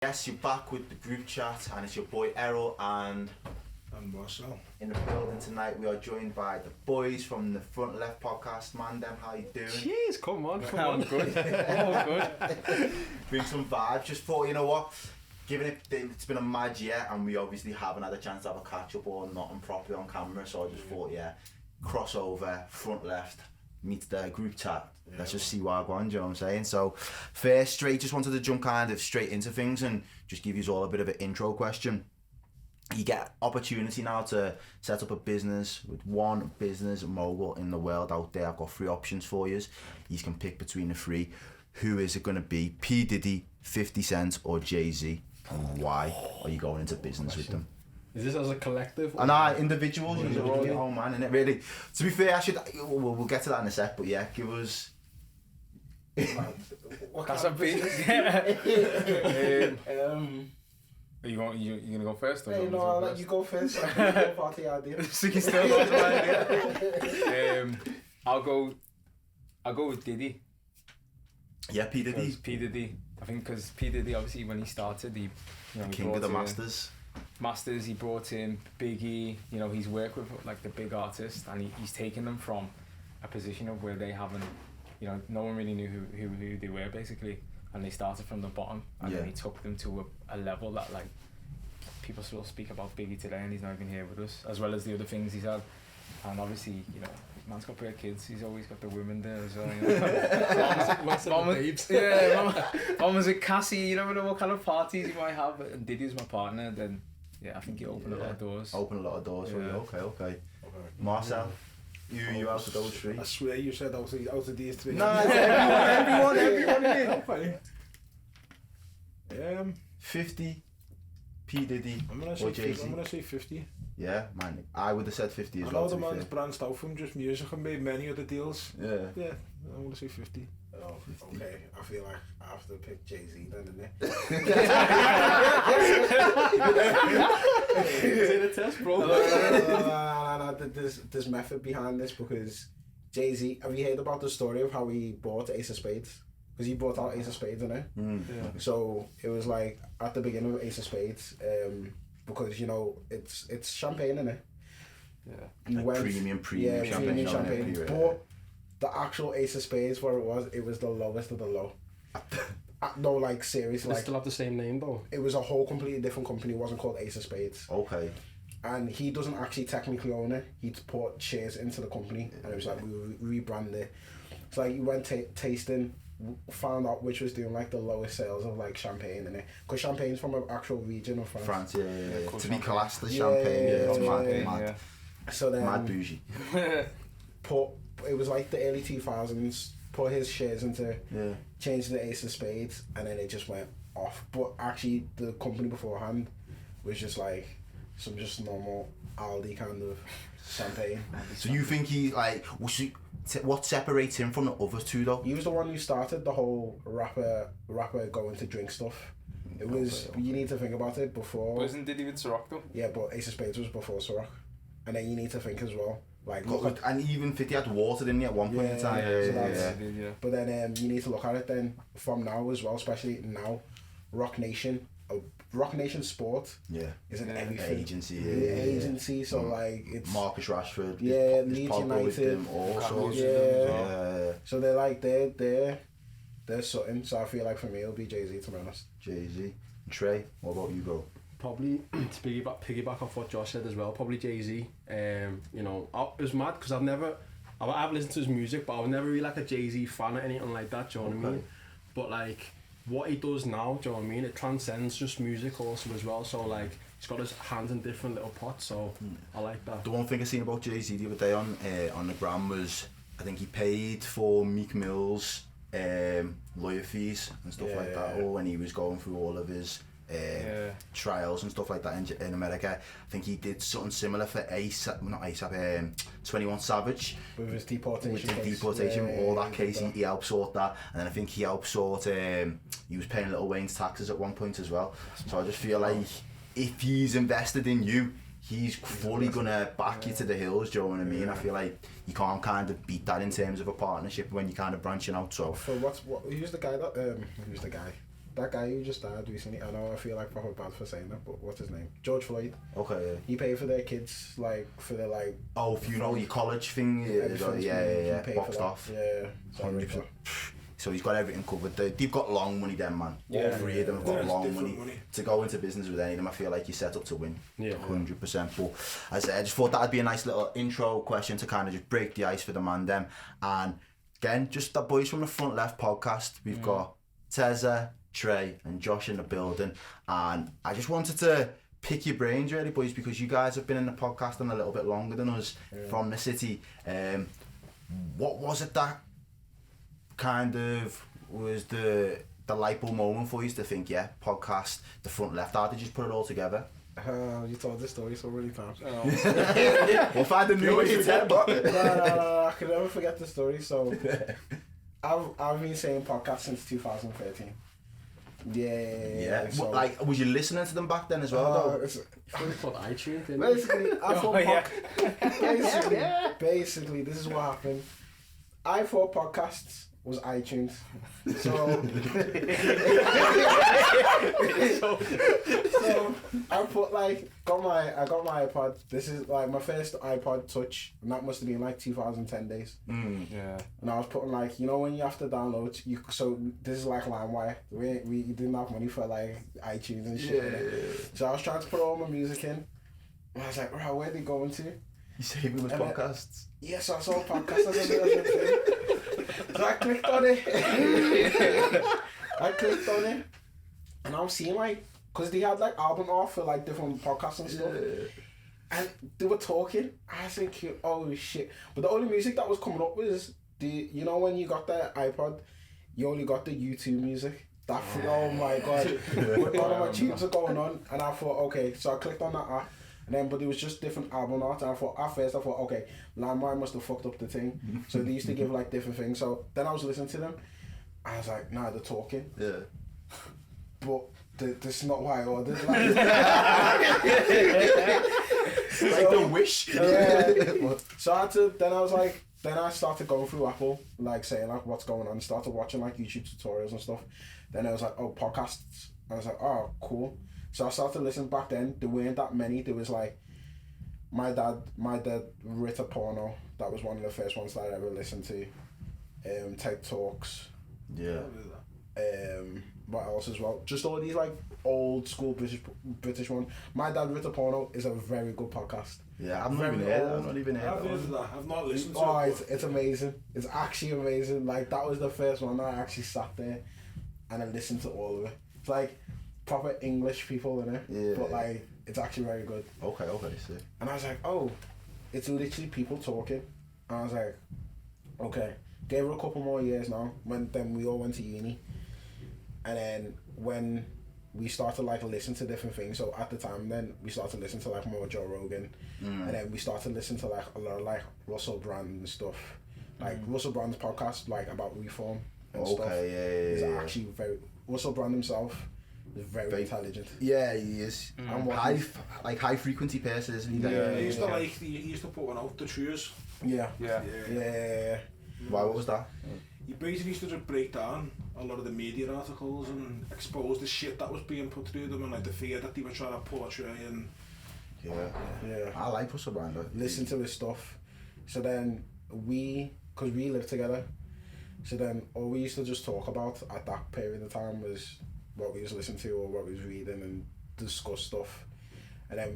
Yes, you're back with the group chat, and it's your boy Errol and Marcel. In the building tonight. We are joined by the boys from the Front Left podcast. Man, them, how you doing? Jeez, come on. I'm good. I'm good. Bring some vibes. Just thought, you know what? Given it's been a mad year, and we obviously haven't had a chance to have a catch up or nothing properly on camera, so I just thought, crossover, Front Left meets the group chat. Let's just see what I want, do you know what I'm saying? So, just wanted to jump kind of straight into things and just give you all a bit of an intro question. You get opportunity now to set up a business with one business mogul in the world out there. I've got 3 options for you. You can pick between the 3. Who is it going to be? P. Diddy, 50 Cent or Jay-Z? And why are you going into business with them? Is this as a collective? And individuals, you're all your own man, innit? Really. To be fair, we'll get to that in a sec, but yeah, give us... That's a big... Are you gonna go first? Or Hey, no, I'll let you go first. I'll party idea. So you still got the idea. I'll go with Diddy. Yeah, P. Diddy. P. Diddy. I think because P. Diddy, obviously, when he started, he King of the Masters. He brought in Biggie. He's worked with like the big artists, and he's taken them from a position of where they haven't. No one really knew who they were basically, and they started from the bottom, and then he took them to a level that like people still speak about Biggie today, and he's not even here with us, as well as the other things he's had. And obviously, man's got great kids. He's always got the women there as well. Mama's with Cassie. You never know what kind of parties you might have. And Diddy's my partner. Then I think he opened a lot of doors. Open a lot of doors for you. Okay. Marcel, you out of those 3. I swear you said out of these 3. No, everyone in. Okay. 50, P. Diddy or Jay-Z. I'm gonna say 50. Yeah, man. I would have said 50 as I well. know the man's branched out from just music and made many other deals. Yeah, I'm gonna say 50. Oh, 50. Okay. I feel like I have to pick Jay-Z then, didn't Is it a test, bro? No. There's method behind this because Jay-Z. Have you heard about the story of how he bought Ace of Spades? Because he brought out Ace of Spades, didn't he? Yeah. So it was like at the beginning of Ace of Spades, because it's champagne, innit? Yeah. Premium champagne. But the actual Ace of Spades, where it was the lowest of the low. No, like seriously. They still have the same name though. It was a whole completely different company. It wasn't called Ace of Spades. Okay. And he doesn't actually technically own it. He'd put shares into the company, and it was like we rebrand it. It's like you went tasting, found out which was doing like the lowest sales of like champagne in it, because champagne's from an actual region of France. Yeah. To be classed as champagne, it's mad. So then mad bougie. It was like the early 2000s. Put his shares into, changed the Ace of Spades, and then it just went off. But actually, the company beforehand was just like some just normal Aldi kind of champagne. So you think he like? What separates him from the other 2 though? He was the one who started the whole rapper going to drink stuff. It was you need to think about it before. Wasn't Diddy with Ciroc though? Yeah, but Ace of Spades was before Ciroc, and then you need to think as well. Like and even 50 had water, didn't he, at one point in time? But then you need to look at it then from now as well, especially now. Rock Nation Sport is an agency. So like it's Marcus Rashford, Leeds United, all sorts. So they're like they're something. So I feel like for me it'll be Jay-Z, to be honest. Jay-Z. Trey, what about you, bro? Probably to piggyback off what Josh said as well. Probably Jay-Z. It was mad because I've listened to his music, but I was never really like a Jay-Z fan or anything like that. Do you know what I mean? But like what he does now, do you know what I mean? It transcends just music also as well. So like he's got his hands in different little pots. So I like that. The one thing I seen about Jay-Z the other day on the gram was I think he paid for Meek Mill's lawyer fees and stuff like that. Or when he was going through all of his trials and stuff like that in America. I think he did something similar for 21 Savage with his deportation, all that case. He helped sort that, and then I think he helped sort he was paying Lil Wayne's taxes at one point as well. So I just feel like if he's invested in you, he's fully gonna back you to the hills, do you know what I mean? I feel like you can't kind of beat that in terms of a partnership when you're kind of branching out. So for who's the guy that who's the guy? that guy who just died recently, I know I feel like proper bad for saying that, but what's his name? George Floyd. Okay, yeah. He paid for their kids, like, for their, like... Oh, if you know your college thing, He paid boxed for that. off. Yeah. 100%. So he's got everything covered. They've got long money, them, man. All three of them have got long money. To go into business with any of them, I feel like you're set up to win. Yeah. 100%. But as I said, I just thought that'd be a nice little intro question to kind of just break the ice for the man, them. And again, just the boys from the Front Left podcast. We've got Tezza, Trey and Josh in the building. And I just wanted to pick your brains really, boys, because you guys have been in the podcasting a little bit longer than us from the city. What was it that kind of was the light bulb moment for you to think, yeah, podcast, the Front Left? How did you just put it all together? You told this story so many times. We'll find a new way to tell it. No, I can never forget the story. So I've been saying podcasts since 2013. Yeah. So, like, was you listening to them back then as well? Though? It's called iTunes. Basically, I thought basically, this is what happened. I thought podcasts was iTunes. So I put I got my iPod. This is like my first iPod Touch, and that must have been like 2010 days. Yeah. And I was putting when you have to download, so this is like LimeWire. We didn't have money for like iTunes and shit. Yeah. So I was trying to put all my music in, and I was like, right, where are they going to? You saving with podcasts? Yes, I saw podcasts as a thing. So I clicked on it. And I was seeing because they had album art for different podcasts and stuff. And they were talking. I was thinking, oh shit. But the only music that was coming up was when you got the iPod, you only got the YouTube music. Oh my god. All of my tunes are going on. And I thought, okay. So I clicked on that app. But it was just different album art, and at first I thought, okay, LimeWire must have fucked up the thing. So they used to give different things. So then I was listening to them, I was like, nah, they're talking. Yeah. But this is not what I ordered. The wish. Yeah. So I had to, then I started going through Apple, saying what's going on, started watching YouTube tutorials and stuff. Then I was like, oh, podcasts. I was like, oh, cool. So I started listening back then. There weren't that many. There was my dad wrote a porno. That was one of the first ones that I ever listened to. TED Talks. Yeah. What else as well? Just all these old school British ones. My Dad Wrote a Porno is a very good podcast. Yeah, I've not even heard that. I've not listened to it. It's amazing. It's actually amazing. That was the first one that I actually sat there and I listened to all of it. It's proper English people in it, but it's actually very good. Okay, see. And I was like, oh, it's literally people talking. And I was like, okay. Gave her a couple more years now. Then we all went to uni, and then when we started listen to different things. So at the time, then we started to listen to more Joe Rogan, and then we started listening to a lot of Russell Brand and stuff. Russell Brand's podcast about reform and stuff. Is actually very Russell Brand himself. Is very intelligent. Yeah, he is. High frequency person, isn't he? Yeah, he used to put one out, the Trues. Yeah. Why? What was that? He basically used to just break down a lot of the media articles and expose the shit that was being put through them and the fear that they were trying to portray. And I like Russell Brand. Listen to his stuff. So then because we lived together, so then all we used to just talk about at that period of time was what we was listening to or what we was reading and discuss stuff. And then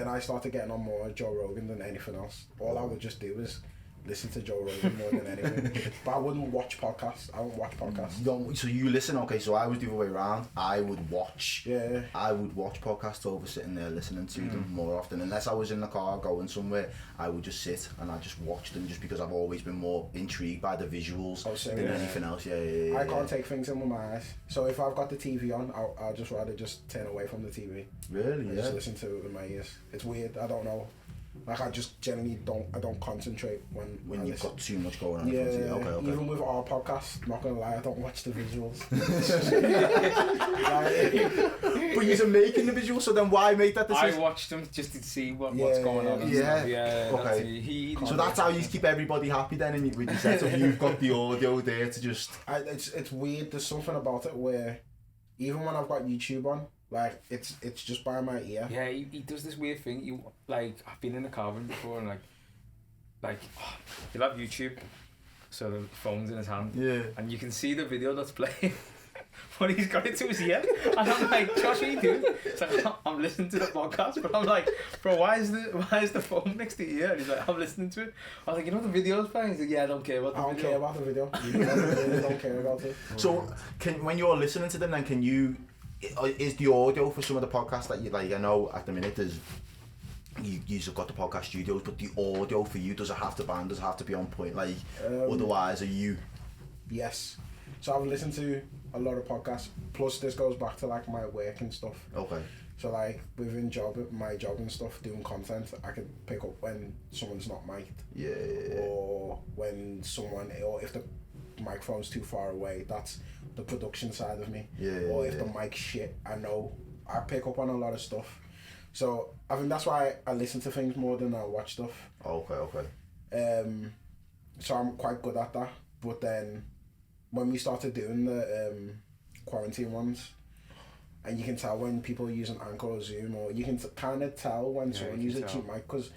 I started getting on more Joe Rogan than anything else. All I would just do was listen to Joe Rogan more than anything. But I wouldn't watch podcasts. I wouldn't watch podcasts. So you listen, okay, so I was the other way around. I would watch podcasts over sitting there listening to them more often. Unless I was in the car going somewhere, I would just sit and I just watch them just because I've always been more intrigued by the visuals than anything else. I can't take things in with my eyes. So if I've got the TV on, I'll just rather just turn away from the TV. Really? I just listen to it with my ears. It's weird, I don't know. I just generally don't concentrate when you've got too much going on. Yeah, okay. Even with our podcast, not gonna lie, I don't watch the visuals. But you're making the visuals, so then why make that decision? I watched them just to see what's going on. Okay. So that's how you keep everybody happy then, and with your setup, you've got the audio there to just. It's weird. There's something about it where even when I've got YouTube on, like it's just by my ear. Yeah, he does this weird thing. You like, I've been in the car with him before, and he'll have YouTube, so the phone's in his hand, and you can see the video that's playing. But he's got it to his ear, and I'm like, Josh, what are you doing? It's like, I'm listening to the podcast, but I'm like, bro, why is the phone next to your ear? And he's like, I'm listening to it. I was like, you know the video's playing? He's like, yeah, I don't care about the video. I don't care about the video. I really don't care about it. So, when you're listening to them, then can you? Is the audio for some of the podcasts that you like? I know at the minute there's you've got the podcast studios, but the audio for you, does it have to band? Does it have to be on point? Like, otherwise, are you? Yes. So I've listened to a lot of podcasts. Plus, this goes back to like my work and stuff. Okay. So like within my job and stuff, doing content, I can pick up when someone's not mic'd. Yeah. Or when or if the microphone's too far away, that's the production side of me. Yeah. Or if the mic's shit, I pick up on a lot of stuff. So I think that's why I listen to things more than I watch stuff. Okay. So I'm quite good at that. But then when we started doing the quarantine ones, and you can tell when people are using Anchor or Zoom, or you can kind of tell when someone uses a cheap mic, because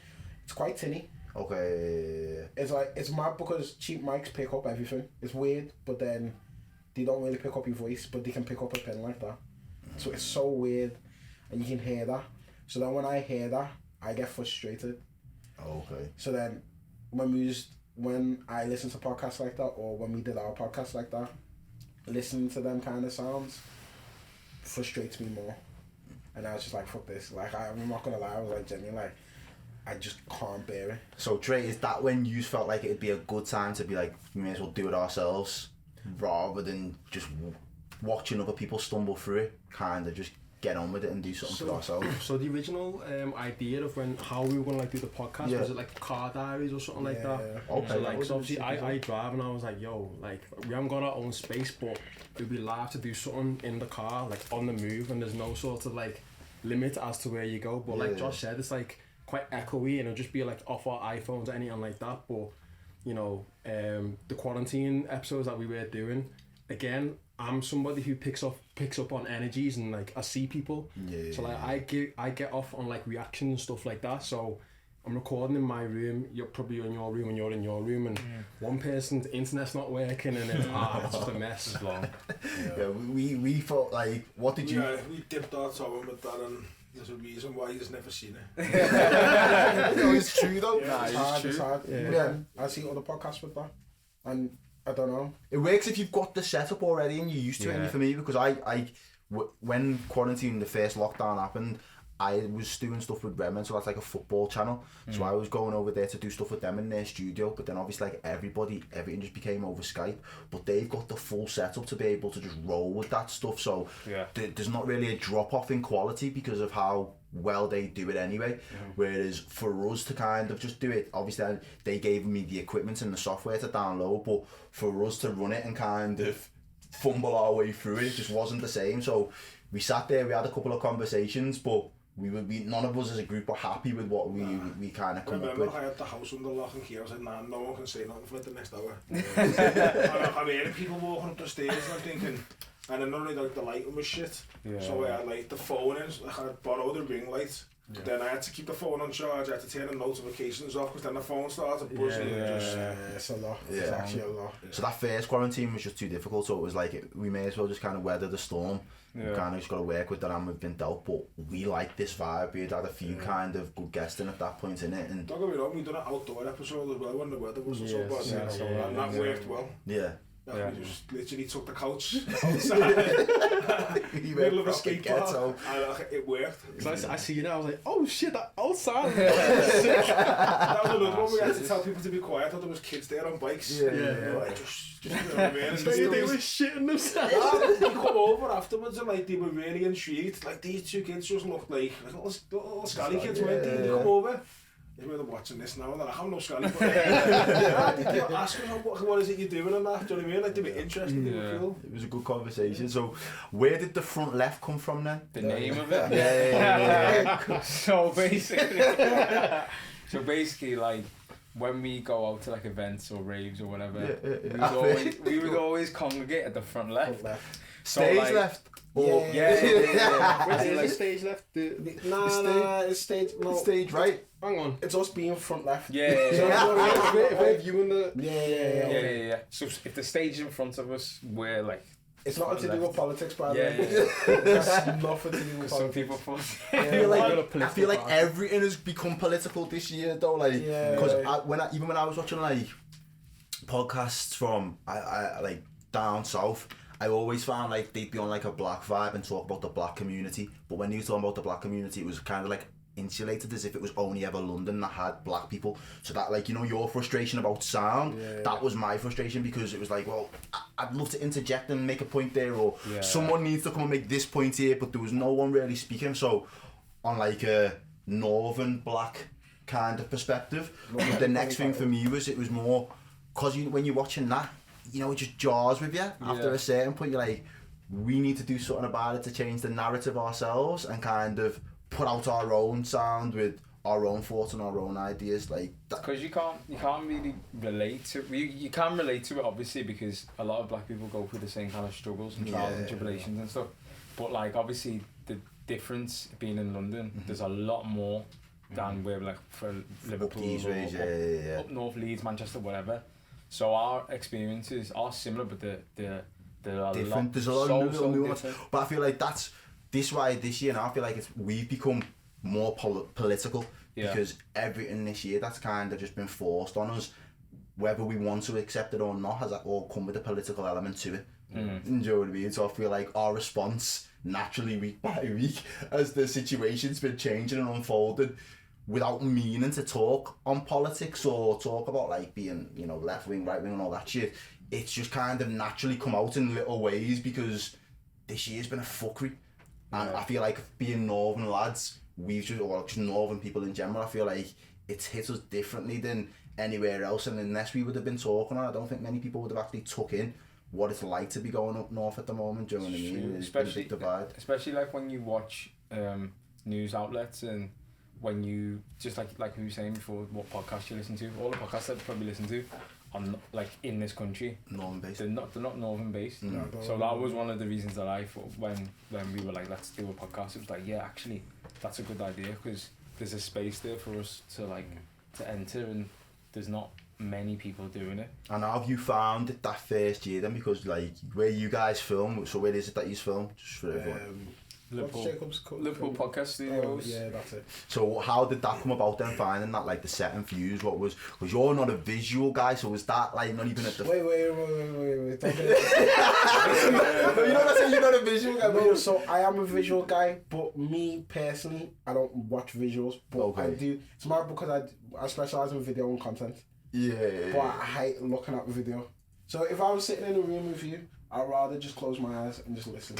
it's quite tinny. Okay. It's mad because cheap mics pick up everything. It's weird, but then they don't really pick up your voice, but they can pick up a pin like that. So it's so weird, and you can hear that. So then when I hear that, I get frustrated. Okay. So then when I listen to podcasts like that, or when we did our podcast like that, listening to them kind of sounds frustrates me more. And I was just like, fuck this. Like, I'm not gonna lie, I was like, genuinely, like, I just can't bear it. So Trey, is that when you felt like it'd be a good time to be like, we may as well do it ourselves, rather than just watching other people stumble through it, kind of just get on with it and do something for ourselves? So the original idea of how we were gonna like do the podcast, was it like car diaries or something like that? Okay. So like, so obviously I drive, and I was like, yo, like, we haven't got our own space, but it'd be live to do something in the car, like on the move, and there's no sort of like limit as to where you go. But like Josh said, it's like quite echoey, and it'll just be like off our iPhones or anything like that. But you know, the quarantine episodes that we were doing, again, I'm somebody who picks up on energies, and like I see people. So like I get off on like reactions and stuff like that. So I'm recording in my room, you're probably in your room, and you're in your room, and one person's internet's not working, and it's just a mess. long. We thought like, what did you? Yeah, we dipped our toe in with that, and there's a reason why he's never seen it. No, it's true though. It's hard. Yeah. I see other podcasts with that, and I don't know. It works if you've got the setup already and you're used to it. And for me, because when quarantine, the first lockdown happened, I was doing stuff with Redmond, so that's like a football channel. So I was going over there to do stuff with them in their studio. But then obviously, like everything just became over Skype. But they've got the full setup to be able to just roll with that stuff. So there's not really a drop off in quality because of how well they do it anyway. Whereas for us to kind of just do it, obviously they gave me the equipment and the software to download, but for us to run it and kind of fumble our way through it just wasn't the same. So we sat there, we had a couple of conversations, but none of us as a group were happy with what we kind of come up with. I had the house under lock and key. I was like, nah, no one can say nothing for the next hour. I'm hearing people walking up the stairs, and I'm thinking, and then not only like the lighting was shit, so I had like the phone in, I had borrowed the ring light. Then I had to keep the phone on charge. I had to turn the notifications off because then the phone started buzzing. It's a lot. It's actually a lot. So that first quarantine was just too difficult. So it was like we may as well just kind of weather the storm. We kind of just got to work with that, and we've been dealt. But we like this vibe. We had a few kind of good guests in at that point in it. And don't get me wrong, we done an outdoor episode as well when the weather wasn't so bad. And that worked well. We just literally took the couch outside, middle of a skate park, and it worked. Because I see you now, I was like, oh shit, that outside. That was another one we had to tell people to be quiet. I thought there was kids there on bikes. Like, just they were shitting themselves. They come over afterwards and like they were really intrigued. Like these two kids just looked like little scally kids, weren't they? They come over. They were watching this now, and they're like, I'm no scally, but they were asking what is it you're doing and that, do you know what I mean? Like, they were interested, they were cool. It was a good conversation. So, where did the front left come from then? The name of it? So basically, like, when we go out to like events or raves or whatever, we would always congregate at the front left. Stage like, left. Where's Is it the like- stage left? Nah, it's stage. No, Stage right. Hang on. it's us being front left. Yeah. So If we're viewing the... Yeah. So if the stage in front of us, we're like, It's nothing to do with politics, by the yeah, way. yeah. It's nothing to do with Some politics. people thought. I feel like everything has become political this year though, like because even when I was watching like podcasts from I like down south, I always found like they'd be on like a black vibe and talk about the black community, but when you were talking about the black community, it was kind of like insulated, as if it was only ever London that had black people. So that, like, you know, your frustration about sound, that was my frustration, because it was like, well, I'd love to interject and make a point there, or someone needs to come and make this point here, but there was no one really speaking. So on like a northern black kind of perspective, the next thing for me was, it was more because when you're watching that, you know, it just jars with you after a certain point. You're like, we need to do something about it to change the narrative ourselves and kind of put out our own sound with our own thoughts and our own ideas, like that. Because you can't really relate to you can relate to it, obviously, because a lot of black people go through the same kind of struggles and trials and tribulations and stuff. But like, obviously, the difference being in London, there's a lot more than we're like for Liverpool or up north, Leeds, Manchester, whatever. So our experiences are similar, but they're different. There's a lot of little nuances. But I feel like that's why this year now I feel like we've become more political, because everything this year that's kind of just been forced on us, whether we want to accept it or not, has all come with a political element to it. Do you know what I mean? So I feel like our response naturally week by week, as the situation's been changing and unfolding, without meaning to talk on politics or talk about like being, you know, left wing, right wing and all that shit, it's just kind of naturally come out in little ways, because this year's been a fuckery. And I feel like being northern lads, or just northern people in general, I feel like it's hit us differently than anywhere else. And unless we would have been talking on it, I don't think many people would have actually took in what it's like to be going up north at the moment. Do you know what I mean? Especially, big divide. Especially like when you watch news outlets, and when you just like we were saying before, what podcasts you listen to, all the podcasts that you probably listen to on like in this country, northern based. They're not northern based. So that was one of the reasons that I thought when we were like, let's do a podcast, it was like, yeah, actually that's a good idea, because there's a space there for us to like to enter, and there's not many people doing it. And how have you found it that first year then? Because like where you guys film, so where is it that you film? Just for everyone. Liverpool Podcast Studios. Yeah, that's it. So how did that come about then, finding that, like the set and views? What was, because you're not a visual guy, so was that like not even at the... Wait. You know what I'm saying? You're not a visual guy. No, so I am a visual guy, but me personally, I don't watch visuals, but I do. It's more because I specialise in video and content. But I hate looking at video. So if I was sitting in a room with you, I'd rather just close my eyes and just listen.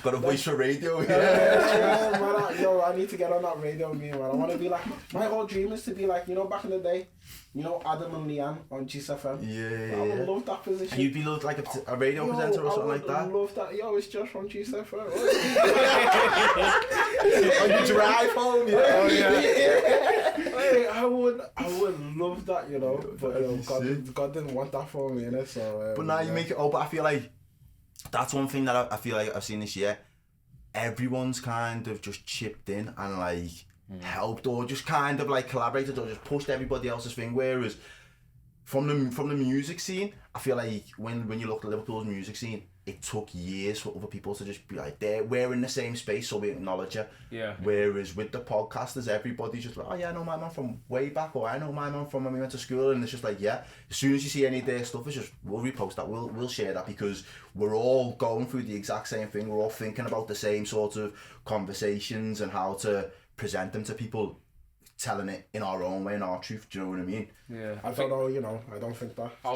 Got a voice for radio. I need to get on that radio with me, man. I want to be like, my whole dream is to be like, you know, back in the day, you know, Adam and Leanne on GSFM. I would love that position. And you'd be like a radio presenter or something like that? I would love that. Yo, it's just from GSFM. On your drive home, I would love that, you know. But you know, God didn't want that for me, innit? So. But now you make it. But I feel like that's one thing that I feel like I've seen this year. Everyone's kind of just chipped in and like helped, or just kind of like collaborated, or just pushed everybody else's thing. Whereas from the music scene, I feel like when you look at Liverpool's music scene, it took years for other people to just be like, we're in the same space, so we acknowledge it. Yeah. Whereas with the podcasters, everybody's just like, oh yeah, I know my man from way back, or I know my man from when we went to school, and it's just like, yeah, as soon as you see any of their stuff, it's just, we'll repost that, we'll share that, because we're all going through the exact same thing, we're all thinking about the same sort of conversations and how to present them to people, telling it in our own way, in our truth. Do you know what I mean? Yeah. I don't know, you know, I don't think that. I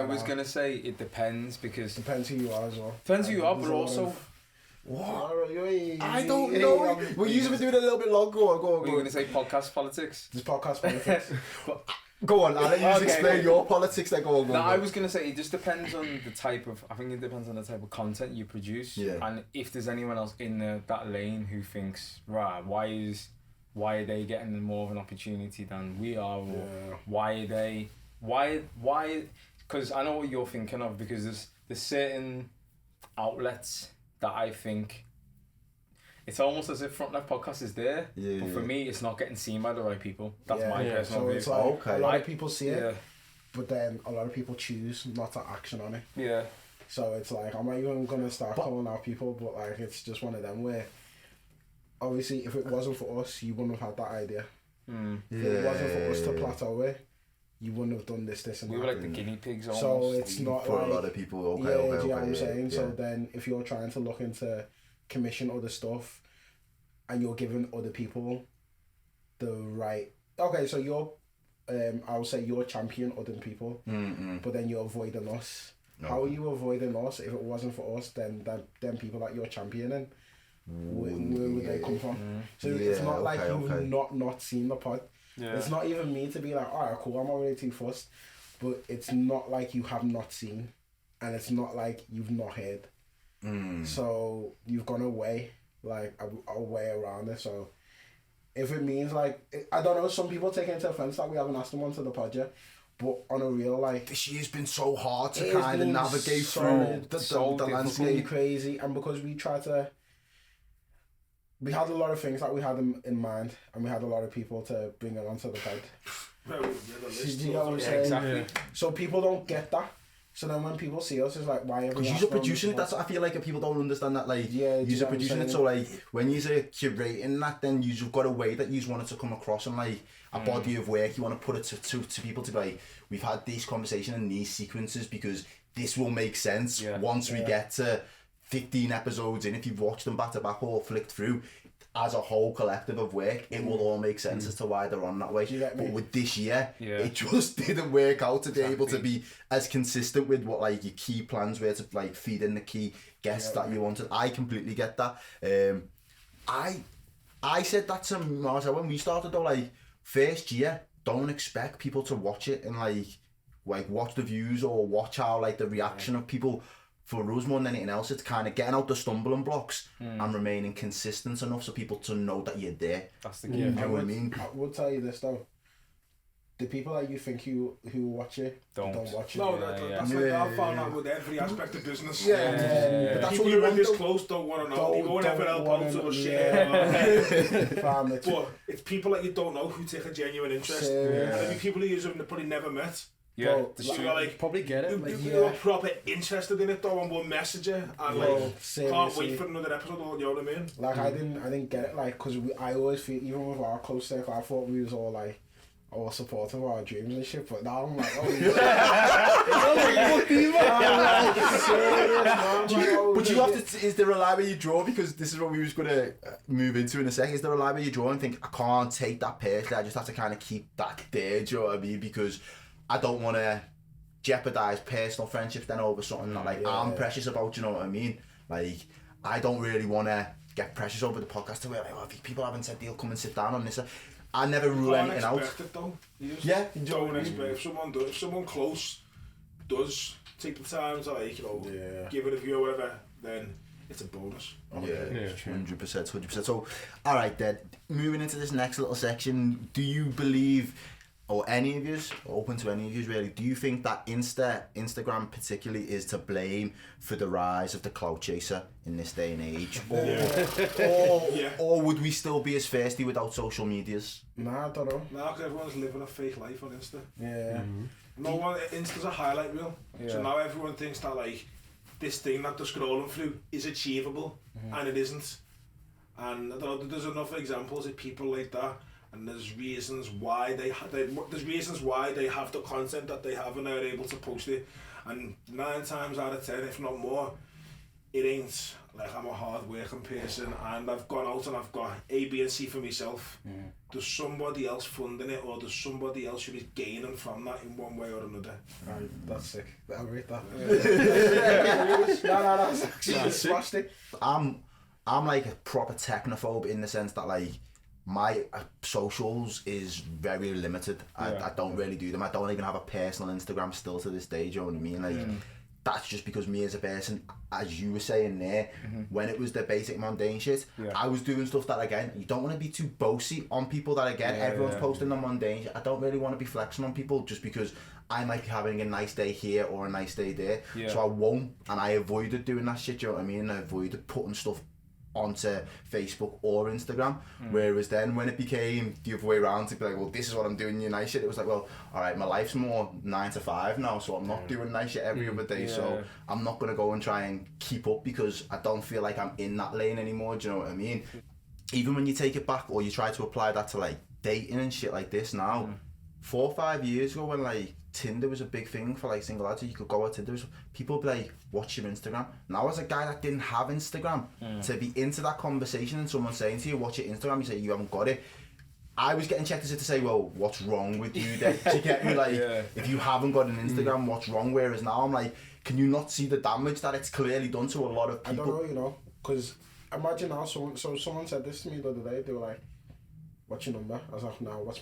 was gonna say it depends, because depends who you are as well. Depends who you are, but also what? I don't know. We're usually doing it a little bit longer. Go on. We're gonna say podcast politics. This podcast politics. But, go on, I'll let you explain your politics. Then go on. I was gonna say it just depends on the type of. I think it depends on the type of content you produce, and if there's anyone else in that lane who thinks, right, why are they getting more of an opportunity than we are, or why are they why? Because I know what you're thinking of. Because there's certain outlets that I think it's almost as if Front Left Podcast is there, but for me, it's not getting seen by the right people. That's my personal view. It's like a lot of people see it, Yeah. but then a lot of people choose not to action on it. Yeah. So it's like, I'm not even going to start calling out people, but like, it's just one of them where, obviously, if it wasn't for us, you wouldn't have had that idea. If it wasn't for us to plateau it, you wouldn't have done this, and We that. were like the guinea pigs almost. So it's not for like... a lot of people, do you know what I'm saying? So then, if you're trying to look into commission other stuff, and you're giving other people the right... Okay, so you're... I would say you're champion other people, but then you're avoiding us. No. How are you avoiding us? If it wasn't for us, then people that you're championing, where would they come from? So it's not like you've not seen the pod. Yeah. It's not even me to be like, alright, cool, I'm already too fussed. But it's not like you have not seen, and it's not like you've not heard. So you've gone away, like a way around it. So if it means like, I don't know, some people take into offence that we haven't asked them onto the pod yet. But on a real, like... This year's been so hard to kind of navigate through the landscape. Crazy. And because we tried to... We had a lot of things that we had in mind. And we had a lot of people to bring it onto the pod. Do you know what I'm saying? Exactly. So people don't get that. So then when people see us, it's like, why are we... Because you're producing it, that's what I feel like people don't understand that, like, you're producing it, so like, when you're curating that, then you've got a way that you want it to come across, and like, a body of work, you want to put it to people to be like, we've had this conversation in these sequences, because this will make sense once we get to 15 episodes in. If you've watched them back to back or flicked through, as a whole collective of work, it will all make sense as to why they're on that way. But with this year, it just didn't work out to be able to be as consistent with what like your key plans were to like feed in the key guests that you wanted. I completely get that. I said that to Marcel when we started though, like first year, don't expect people to watch it and like watch the views or watch how like the reaction of people. For us more than anything else, it's kind of getting out the stumbling blocks and remaining consistent enough so people to know that you're there. That's the key. You know what I mean? I would tell you this though. The people that you think who watch it don't watch it. No, that's like I've found out with every aspect of business. But that's people what who are this close don't want to know. They won't ever help out or share. But it's people that you don't know who take a genuine interest. And there'll be people who you've probably never met. Yeah, like probably get it. You're proper interested in it though, and will message it, and like can't wait for another episode. You know what I mean? Like I didn't get it, like because I always feel, even with our close circle, I thought we was all like all supportive of our dreams and shit. But now I'm like, but you have to. Is there a line where you draw? Because this is what we was gonna move into in a second. Is there a line where you draw and think I can't take that personally? I just have to kind of keep that there. Do you know what I mean? Because I don't want to jeopardize personal friendships then over something that like I'm precious about. You know what I mean? Like I don't really want to get precious over the podcast to where like, if people haven't said they'll come and sit down on this. I never rule anything out. It, though. You don't expect if someone close does take the time to like give it a view or whatever, then it's a bonus. 100%. So, all right then. Moving into this next little section, do you believe? Or any of yous, open to any of yous really, do you think that Instagram particularly is to blame for the rise of the clout chaser in this day and age? Or would we still be as thirsty without social medias? Nah, I don't know. Nah, because everyone's living a fake life on Insta. Yeah. No one, Insta's a highlight reel. So now everyone thinks that like, this thing that they're scrolling through is achievable, and it isn't. And I don't know, there's enough examples of people like that. And there's reasons why they have the content that they have and they're able to post it. And 9 times out of 10, if not more, it ain't like I'm a hard working person and I've gone out and I've got A, B and C for myself. There's somebody else funding it, or there's somebody else who is gaining from that in one way or another. Right, that's sick. I'll rate that. No, that's actually smashed it. I'm like a proper technophobe in the sense that like my socials is very limited. I don't really do them. I don't even have a personal Instagram still to this day, do you know what I mean? Like that's just because me as a person, as you were saying there, when it was the basic mundane shit, I was doing stuff that, again, you don't want to be too bossy on people that, again, everyone's posting the mundane shit. I don't really want to be flexing on people just because I might be having a nice day here or a nice day there. So I won't, and I avoided doing that shit, you know what I mean? I avoided putting stuff onto Facebook or Instagram, whereas then when it became the other way around to be like, well, this is what I'm doing, your nice shit, it was like, well, alright, my life's more 9 to 5 now, so I'm not doing nice shit every other day, so I'm not going to go and try and keep up because I don't feel like I'm in that lane anymore, do you know what I mean? Even when you take it back or you try to apply that to like dating and shit like this now, 4 or 5 years ago when like Tinder was a big thing for like single lads, you could go on Tinder, people would be like, what's your Instagram? Now as a guy that didn't have Instagram, to be into that conversation and someone saying to you, what's your Instagram? You say, you haven't got it. I was getting checked as if to say, well, what's wrong with you then? Do you get me? Like, if you haven't got an Instagram, what's wrong? Whereas now I'm like, can you not see the damage that it's clearly done to a lot of people? I don't know, you know, because imagine now someone said this to me the other day, they were like, what's your number? I was like, no, what's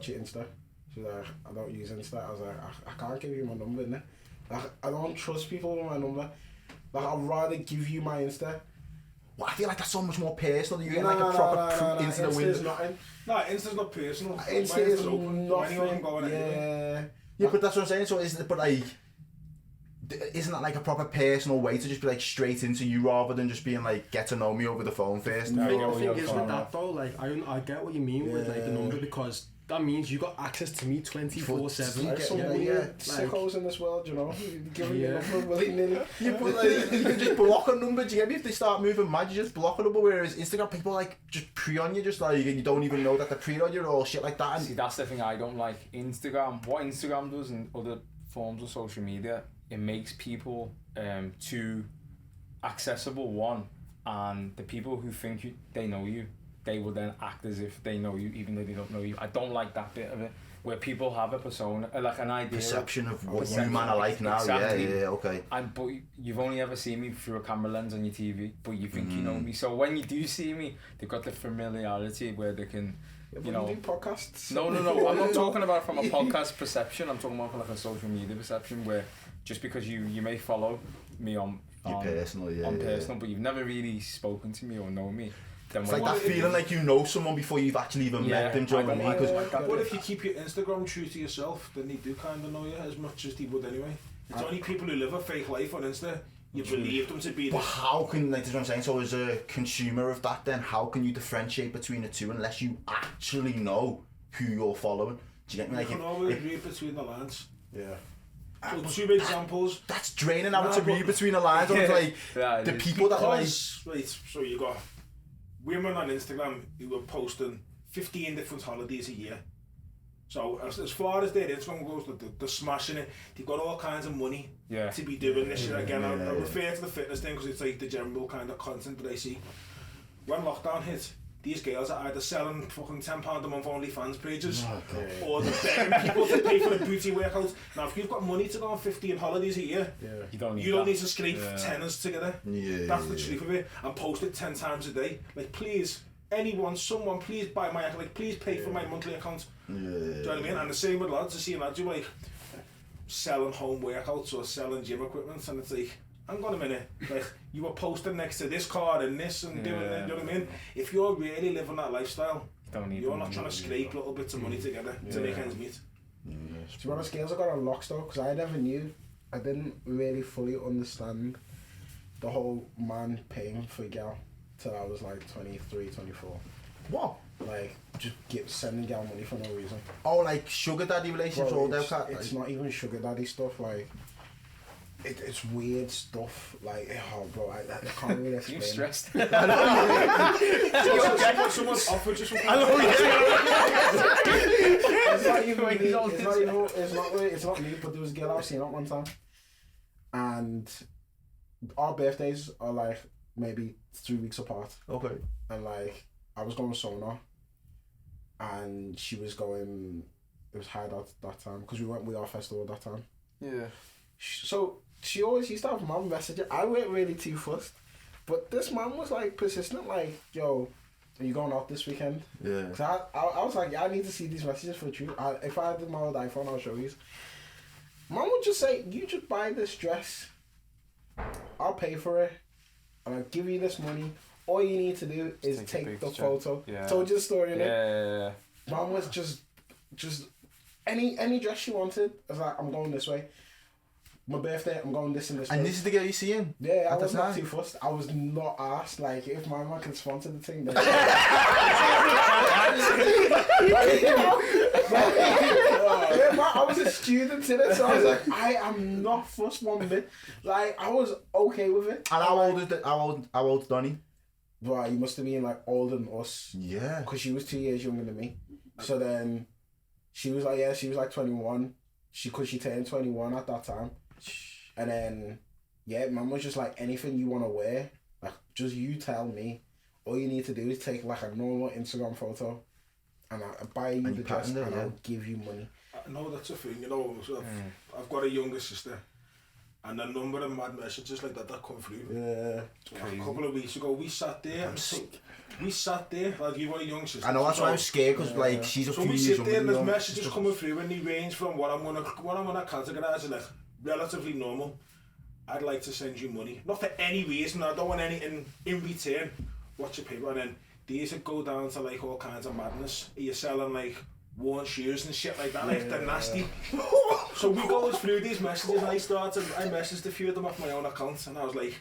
your Insta? She's like, I don't use Insta. I was like, I can't give you my number, innit? Like, I don't trust people with my number. Like, I'd rather give you my Insta. Well, I feel like that's so much more personal. You get like a proper into the window. No, Insta's not personal. Insta is nothing. Yeah, but that's what I'm saying. So isn't it? But like, isn't that like a proper personal way to just be like straight into you rather than just being like get to know me over the phone first? The thing is with that though, like I get what you mean with like the number, because that means you got access to me 24/7. There's so many sickos in this world, you know. Giving your number willy-nilly. Yeah, but like, you can just block a number. Do you get me? If they start moving mad, you just block a number. Whereas Instagram, people like just pre on you, just like, and you don't even know that they're pre on you or shit like that. And see, that's the thing I don't like. Instagram, what Instagram does and other forms of social media, it makes people too accessible, one, and the people who think they know you, they will then act as if they know you even though they don't know you. I don't like that bit of it, where people have a persona, like an idea, perception of what you man are like now. Exactly. Yeah, okay. But you've only ever seen me through a camera lens on your TV, but you think you know me. So when you do see me, they've got the familiarity where they can, you know, do podcasts. No. I'm not talking about from a podcast perception. I'm talking about from like a social media perception, where just because you may follow me on personal, but you've never really spoken to me or know me. It's like that feeling like you know someone before you've actually even met them, do you know what I mean? But if you keep your Instagram true to yourself, then they do kind of know you as much as they would anyway. It's only people who live a fake life on Insta, you believe them to be. But how can, like, that's what I'm saying, so as a consumer of that then, how can you differentiate between the two unless you actually know who you're following? Do you get me? Like, you can always read between the lines. Yeah. Well, two examples. That's draining having to read between the lines. Like, the people that are like... Right, so you got women on Instagram who are posting 15 different holidays a year. So as far as their Instagram goes, they're smashing it. They've got all kinds of money to be doing this shit again. I refer to the fitness thing because it's like the general kind of content that I see. When lockdown hit, these girls are either selling fucking £10 a month OnlyFans pages, or they're begging people to pay for the booty workouts. Now, if you've got money to go on 15 holidays a year, you don't need to scrape tenors together. That's the truth of it. And post it 10 times a day. Like, please, someone, please buy my account. Like, please pay for my monthly account. Do you know what I mean? And the same with lads. I see lads who like selling home workouts or selling gym equipment, and it's like, hang on a minute, like, you were posting next to this card and this and doing it, you know what I mean? If you're really living that lifestyle, you're not trying to scrape little bits of money together to make ends meet. To be honest, girls, I got on locks though, because I didn't really fully understand the whole man paying for a girl till I was like 23, 24. What? Like, just sending girl money for no reason. Oh, like sugar daddy relationships, all that. It's not even sugar daddy stuff, like... It's weird stuff, like, oh bro, I can't really explain. You stressed? I know. Someone offered just something. It's not me, but there was a girl I was seeing at one time, and our birthdays are like maybe 3 weeks apart. Okay. And like, I was going sauna, and she was going. It was hard at that time because we went with our festival at that time. Yeah. So she always used to have mum messaging. I weren't really too fussed, but this man was like persistent, like, yo, are you going out this weekend? Yeah. So I was like, yeah, I need to see these messages for the truth. If I had my old iPhone, I'll show you. Mum would just say, you just buy this dress, I'll pay for it, and I'll give you this money. All you need to do is take the photo. Yeah. Told you the story, innit? Yeah. Mum was just any dress she wanted. I was like, I'm going this way. My birthday, I'm going this and this way. And this is the girl you seeing? Yeah, I at the was not time? too fussed. I was not asked. Like, if my mum can sponsor the thing, then... I was a student in it, so I was like, I am not fussed one bit. Like, I was okay with it. And how old's Donnie? Right, you must have been like older than us. Yeah. Because she was 2 years younger than me. So then she was like, she was like 21. Because she turned 21 at that time. And then, Mum was just like, anything you want to wear, like, just you tell me. All you need to do is take like a normal Instagram photo and I'll buy you the dress and I'll give you money. No, that's a thing, you know. So I've got a younger sister, and a number of mad messages like that come through. Yeah. A couple of weeks ago, we sat there, like you were a young sister. I know, that's why I'm scared, because like, she's a few years younger. So we sit younger there and than there's me. messages coming through and they range from what I'm gonna categorise as like relatively normal. I'd like to send you money, not for any reason, I don't want anything in return. What's your paper? And then these would go down to like all kinds of madness. You're selling like worn shoes and shit like that, like they're nasty. So we go through these messages and I messaged a few of them off my own account and I was like,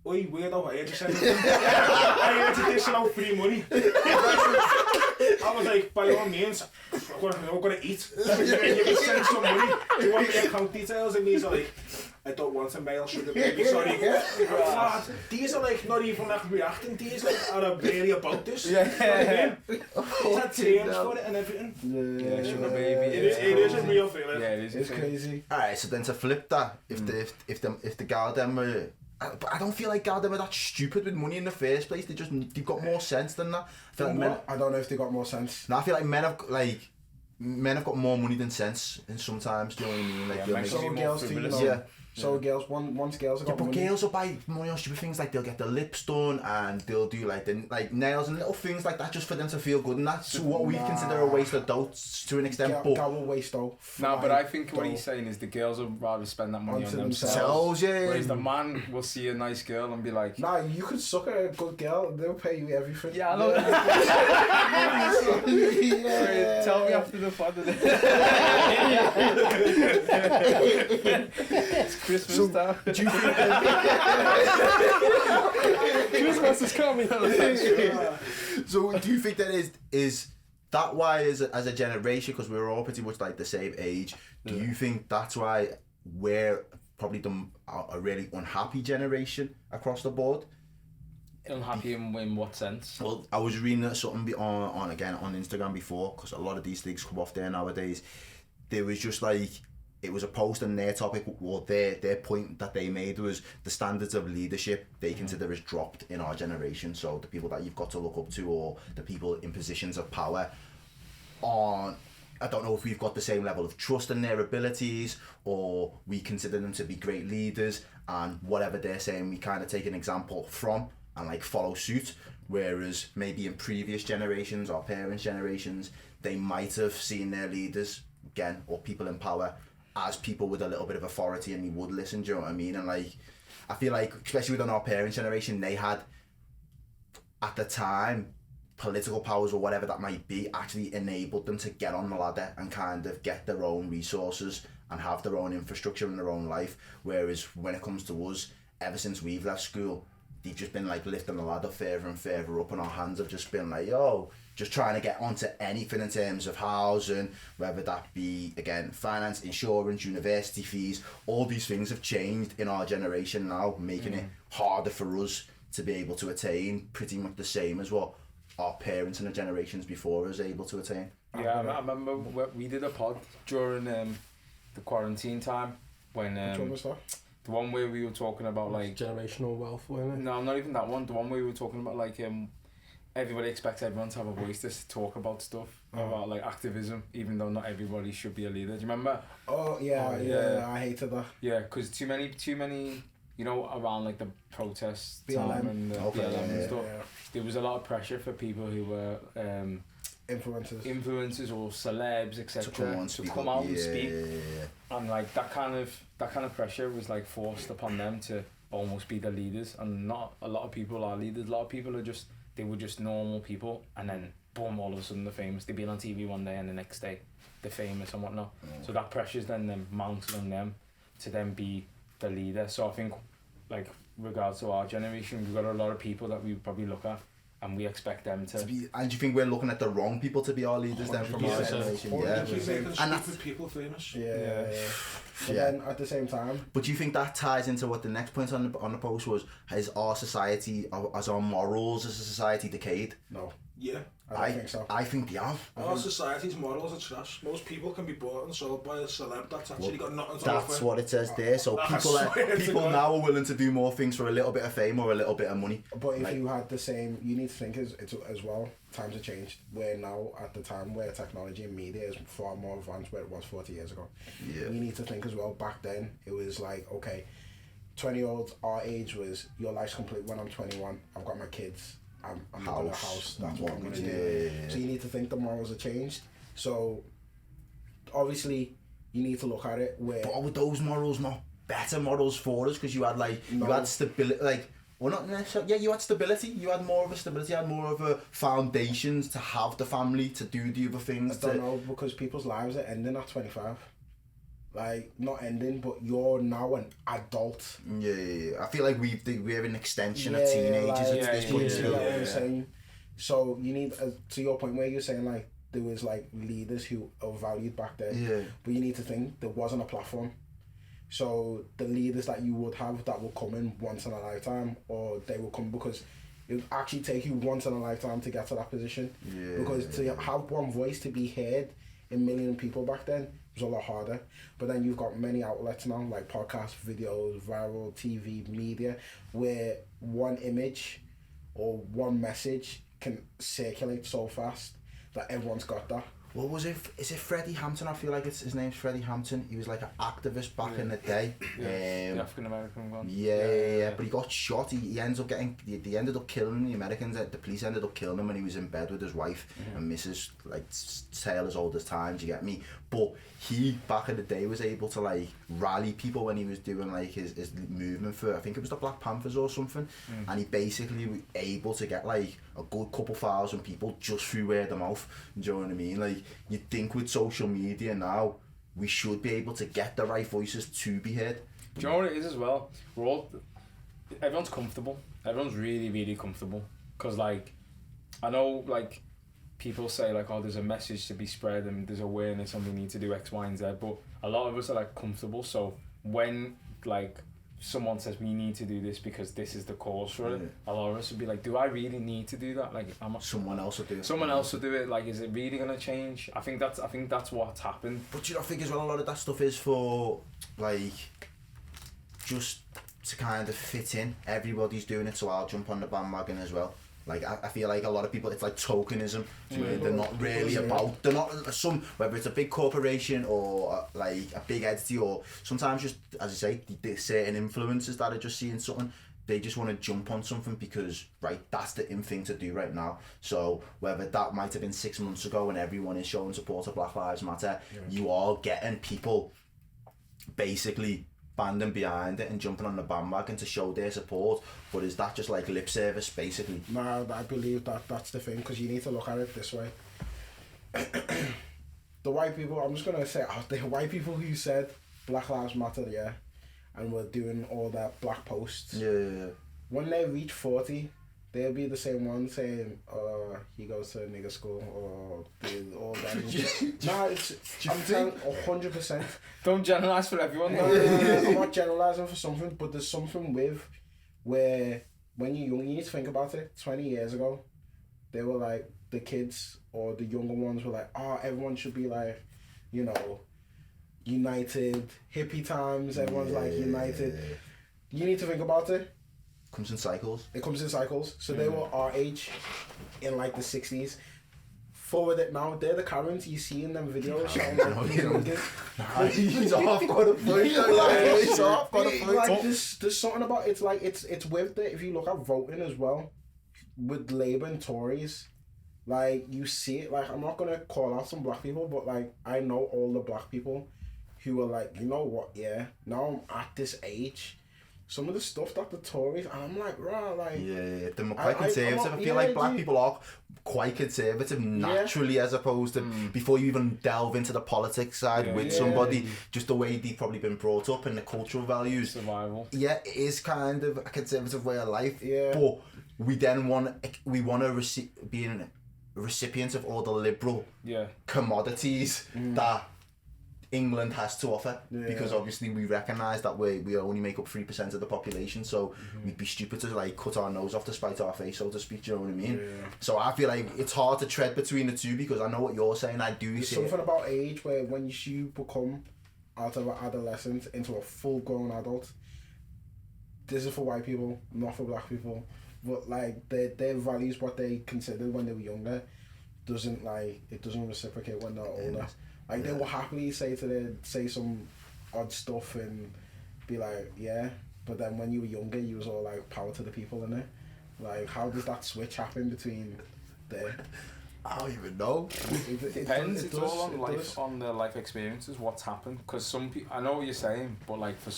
oi, weirdo, I heard you send I heard you dishing out free money. I was like, by all means, I'm gonna eat. You can send some money. Do you want the account details? And these are like, I don't want a male sugar baby, sorry. These are like not even like reacting, these like are really about this. Yeah. You know what I mean? He's had terms for it and everything. Yeah, sugar baby. It is a real feeling. Yeah, it is. It's crazy. Alright, so then to flip that, if the gal them were, but I don't feel like gal them are that stupid with money in the first place. They've got more sense than that. I feel like men, I don't know if they got more sense. no, I feel like men have got more money than sense, and sometimes, do you know what I mean? Like, Yeah, they'll makes make- So more girls too, frivolous. you know. Yeah. So girls, once girls have Yeah, got but money. girls will buy money on stupid things, like they'll get their lips done and they'll do like nails and little things like that just for them to feel good, and that's what we consider a waste of dough to an extent. Girl But will waste though. No, but I think what he's saying is the girls would rather spend that money Onto on themselves. themselves, yeah. Whereas the man will see a nice girl and be like, Nah, you could suck at a good girl, they'll pay you everything. yeah, I know. Yeah. Tell me after the pod. It's Christmas time. do you think that, Christmas is coming. so do you think that is that why as a generation, because we're all pretty much like the same age, do you think that's why we're probably a really unhappy generation across the board? Unhappy in what sense? Well, I was reading something on Instagram before, because a lot of these things come off there nowadays. There was just like, it was a post on their topic, or their point that they made was the standards of leadership they consider is dropped in our generation. So the people that you've got to look up to, or the people in positions of power, I don't know if we've got the same level of trust in their abilities, or we consider them to be great leaders, and whatever they're saying we kind of take an example from and like follow suit. Whereas maybe in previous generations, our parents' generations, they might have seen their leaders, again, or people in power, as people with a little bit of authority, and we would listen, do you know what I mean? And like, I feel like, especially within our parents' generation, they had, at the time, political powers or whatever that might be, actually enabled them to get on the ladder and kind of get their own resources and have their own infrastructure in their own life. Whereas when it comes to us, ever since we've left school, they've just been like lifting the ladder further and further up, and our hands have just been like, yo, just trying to get onto anything in terms of housing, whether that be, again, finance, insurance, university fees. All these things have changed in our generation now, making it harder for us to be able to attain pretty much the same as what our parents and the generations before us able to attain. Yeah, I remember we did a pod during the quarantine time when Which one was that? the one where we were talking about like generational wealth, wasn't it? no, not even that one. The one where we were talking about like everybody expects everyone to have a voice to talk about stuff about like activism, even though not everybody should be a leader. Do you remember? Oh yeah, yeah. I hated that. Yeah, because too many, you know, around like the protest BLM. time and the Okay, BLM and yeah, stuff. Yeah. There was a lot of pressure for people who were influencers or celebs, etc. to come out and speak. And like that kind of pressure was like forced upon them to almost be the leaders, and not a lot of people are leaders. A lot of people they were just normal people, and then boom, all of a sudden they're famous. They've been on TV one day and the next day they're famous and whatnot. So that pressure's then mounted on them to then be the leader. So I think, like, regards to our generation, we've got a lot of people that we probably look at and we expect them to be. And do you think we're looking at the wrong people to be our leaders then from our generation? Yeah. And that's people famous. Yeah. But then at the same time. But do you think that ties into what the next point on the post was? Has our society, as our morals as a society, decayed? No. Yeah. I don't think so. I think they have. Our society's morals are trash. Most people can be bought and sold by a celeb that's actually got nothing to offer. That's what it says there. So people now are willing to do more things for a little bit of fame or a little bit of money. But if you had the same, you need to think as well, times have changed. We're now at the time where technology and media is far more advanced where it was 40 years ago. Yeah. You need to think as well, back then, it was like, okay, 20-year-olds, our age was, your life's complete when I'm 21, I've got my kids. I'm building a house, that's what I'm going to do. So you need to think the morals have changed. So obviously you need to look at it where... But were those morals not better morals for us? Because you had you had stability, well, not necessarily, yeah, you had stability, you had more of a stability, you had more of a foundations to have the family, to do the other things. I don't know, because people's lives are ending at 25. Like, not ending, but you're now an adult. Yeah. I feel like we're an extension of teenagers at this point. What I'm saying. So you need, to your point where you're saying like there was like leaders who are valued back then. Yeah. But you need to think there wasn't a platform. So the leaders that you would have that will come in once in a lifetime, or they will come because it would actually take you once in a lifetime to get to that position. Yeah. Because to have one voice to be heard in million people back then was a lot harder. But then you've got many outlets now, like podcasts, videos, viral, TV, media, where one image or one message can circulate so fast that everyone's got that. What was it? Is it Freddie Hampton? I feel like his name's Freddie Hampton. He was like an activist back in the day. The African American one. Yeah. But he got shot. He ends up getting. They ended up killing the Americans. The police ended up killing him when he was in bed with his wife and Mrs. like tale as old as time. Do you get me? But he back in the day was able to like rally people when he was doing like his movement for, I think it was the Black Panthers or something, and he basically was able to get like a good couple thousand people just through word of mouth. Do you know what I mean? Like, you'd think with social media now we should be able to get the right voices to be heard. Do you know what it is as well? Everyone's comfortable. Everyone's really, really comfortable. Because like, I know like people say like, oh, there's a message to be spread and there's awareness and we need to do X, Y and Z, but a lot of us are like comfortable. So when like someone says we need to do this because this is the cause for it, a lot of us would be like, do I really need to do that? Like, someone else will do it. Someone else will do it. Like, is it really gonna change? I think that's what's happened. But you know, I think as well a lot of that stuff is for like just to kind of fit in. Everybody's doing it, so I'll jump on the bandwagon as well. Like, I feel like a lot of people, it's like tokenism. They're not really about, they're not whether it's a big corporation or like a big entity, or sometimes just, as I say, there's certain influencers that are just seeing something, they just want to jump on something because, right, that's the in thing to do right now. So whether that might have been 6 months ago when everyone is showing support of Black Lives Matter, you are getting people basically banding behind it and jumping on the bandwagon to show their support. But is that just like lip service basically? No, I believe that's the thing, because you need to look at it this way. The white people, I'm just gonna say, the white people who said Black Lives Matter, and were doing all that black posts, when they reach 40, they'll be the same one saying, he goes to a nigger school, or all that. No, I'm telling 100%. Don't generalise for everyone. No, I'm not generalising for something, but there's something with where when you're young, you need to think about it. 20 years ago, they were like, the kids or the younger ones were like, everyone should be like, you know, united, hippie times, everyone's like united. You need to think about it. Comes in cycles. It comes in cycles. So they were our age in like the 60s. Forward it now, they're the currents you see in them videos. He's off, got a point. He's off, got a point. Like, there's something about it's with the, if you look at voting as well, with Labour and Tories, like, you see it, like, I'm not gonna call out some black people, but, like, I know all the black people who are like, you know what, yeah, now I'm at this age, some of the stuff that the Tories, and I'm like, rah, like... Yeah, they're quite conservative. I feel like black people are quite conservative naturally, as opposed to before you even delve into the politics side with somebody, just the way they've probably been brought up and the cultural values. Survival. Yeah, it is kind of a conservative way of life. Yeah. But we then want to be a recipient of all the liberal commodities that England has to offer, because obviously we recognise that we only make up 3% of the population, so we'd be stupid to like cut our nose off to spite our face, so to speak. Do you know what I mean? So I feel like it's hard to tread between the two, because I know what you're saying. I do. There's see something about age where when you become out of an adolescent into a full-grown adult. This is for white people, not for black people. But like their values, what they considered when they were younger, doesn't reciprocate when they're older. Like they will happily say some odd stuff and be like, yeah, but then when you were younger, you was all like power to the people, innit? Like, how does that switch happen between there? I don't even know. It depends. It's all on life, on the life experiences, what's happened. Because some people, I know what you're saying, but like for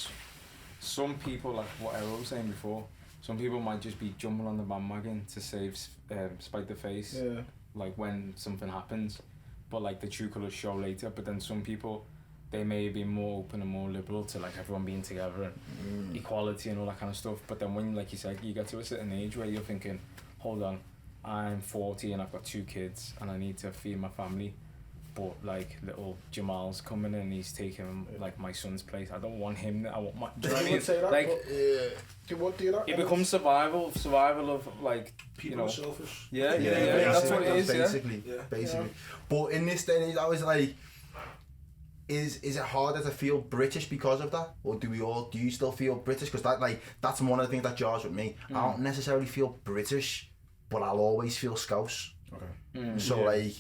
some people, like what Errol was saying before, some people might just be jumping on the bandwagon to spite the face, like when something happens. But like the true colours show later. But then some people, they may be more open and more liberal to like everyone being together and equality and all that kind of stuff. But then when, like you said, you get to a certain age where you're thinking, hold on, I'm 40 and I've got 2 kids and I need to feed my family. But like little Jamal's coming in and he's taking like my son's place. I don't want him. I want my. Do you know what I mean? Say that, like, it becomes survival of like people are selfish. Yeah, that's what it is. Basically. But in this day and age, I was like, is it harder to feel British because of that, or do you still feel British? Because that's one of the things that jars with me. I don't necessarily feel British, but I'll always feel Scouse. Okay. So like.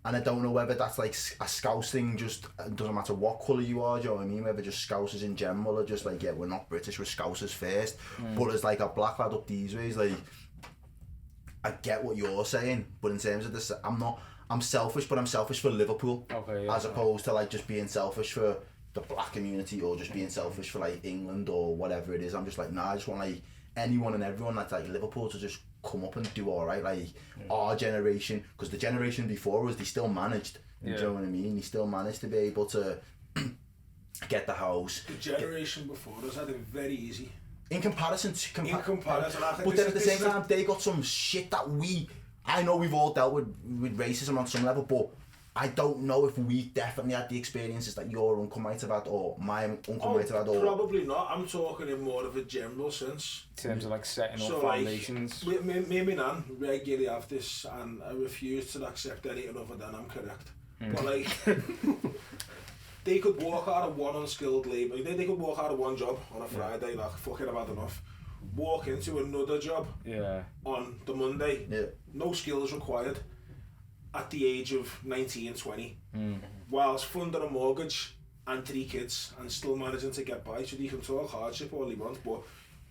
And I don't know whether that's like a Scouse thing, just doesn't matter what colour you are, do you know what I mean? Whether just Scousers in general are just like, yeah, we're not British, we're Scousers first. But as like a black lad up these ways, like, I get what you're saying, but in terms of this, I'm selfish, but I'm selfish for Liverpool. Okay, as opposed to like just being selfish for the black community or just being selfish for like England or whatever it is. I'm just like, nah, I just want like anyone and everyone that's like Liverpool to just come up and do alright, like our generation, because the generation before us, they still managed, you know what I mean? They still managed to be able to get the house. The generation before us had it very easy. In comparison, but then at the same time, they got some shit that I know we've all dealt with racism on some level, but I don't know if we definitely had the experiences that your uncle might have had or my uncle might have had. Or probably not. I'm talking in more of a general sense. In terms of like setting up foundations. Like, me and my nan regularly have this, and I refuse to accept anything other than I'm correct. But like, they could walk out of one unskilled labour. They could walk out of one job on a Friday, like, fucking I've had enough. Walk into another job on the Monday. No skills required. At the age of 19, 20, whilst funding a mortgage and 3 kids and still managing to get by. So you can talk hardship all you want, but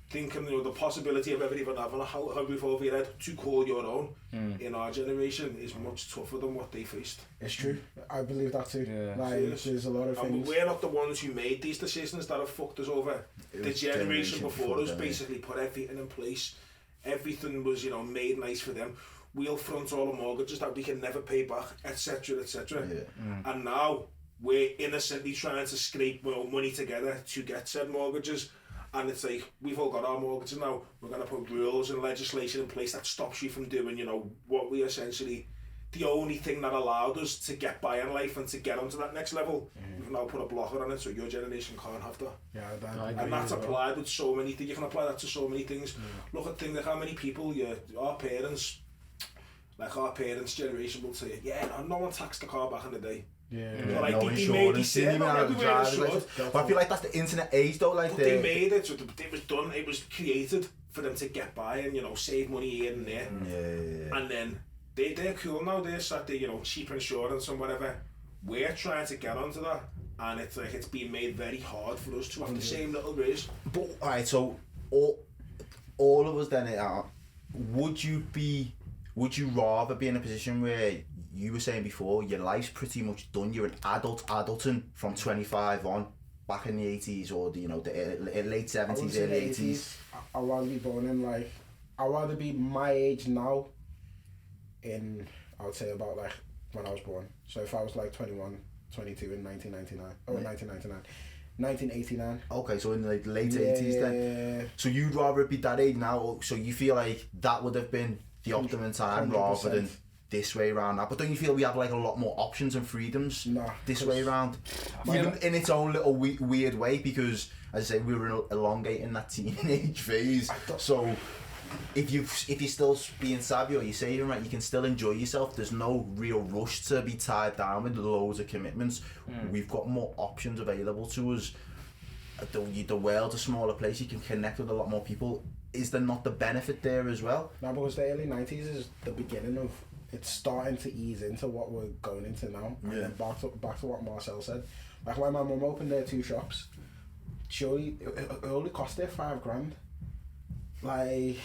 thinking, the possibility of ever even having a house over your head to call your own in our generation is much tougher than what they faced. It's true. I believe that too. Like, there's a lot of things. We're not the ones who made these decisions that have fucked us over. The generation before us basically put everything in place. Everything was, made nice for them. We'll front all the mortgages that we can never pay back, etc, etc. And now we're innocently trying to scrape more money together to get said mortgages, and it's like, we've all got our mortgages now, we're going to put rules and legislation in place that stops you from doing, what we essentially, the only thing that allowed us to get by in life and to get onto that next level. We've now put a blocker on it, so your generation can't have that. And that's applied with so many things. You can apply that to so many things. Look at things like how many people our parents generation will say, no one taxed the car back in the day. Like, no insurance, but I feel like that's the internet age though. Like, they made it, so it was done. It was created for them to get by and save money here and there. And then they're cool now. They're sat there, cheap insurance and whatever. We're trying to get onto that, and it's like it's been made very hard for us to have the same little race. But alright, so all of us then, would would you rather be in a position where you were saying before your life's pretty much done, you're an adulting from 25 on, back in the 80s or the late 70s, early 80s? I'd rather be born in I'd rather be my age now in, I would say about when I was born. So if I was 21, 22 in 1999, or 1989. Okay, so in the late 80s then. So you'd rather be that age now, so you feel like that would have been the optimum time 100%. rather than this way around now? But don't you feel we have a lot more options and freedoms this way around? Even in its own little weird way, because as I say, we were elongating that teenage phase. So if you're still being savvy or you're saving right, you can still enjoy yourself. There's no real rush to be tied down with loads of commitments. We've got more options available to us. The world's a smaller place. You can connect with a lot more people. Is there not the benefit there as well? No, because the early 90s is the beginning of it's starting to ease into what we're going into now. And then back to what Marcel said. When my mum opened their 2 shops, surely it only cost her $5,000.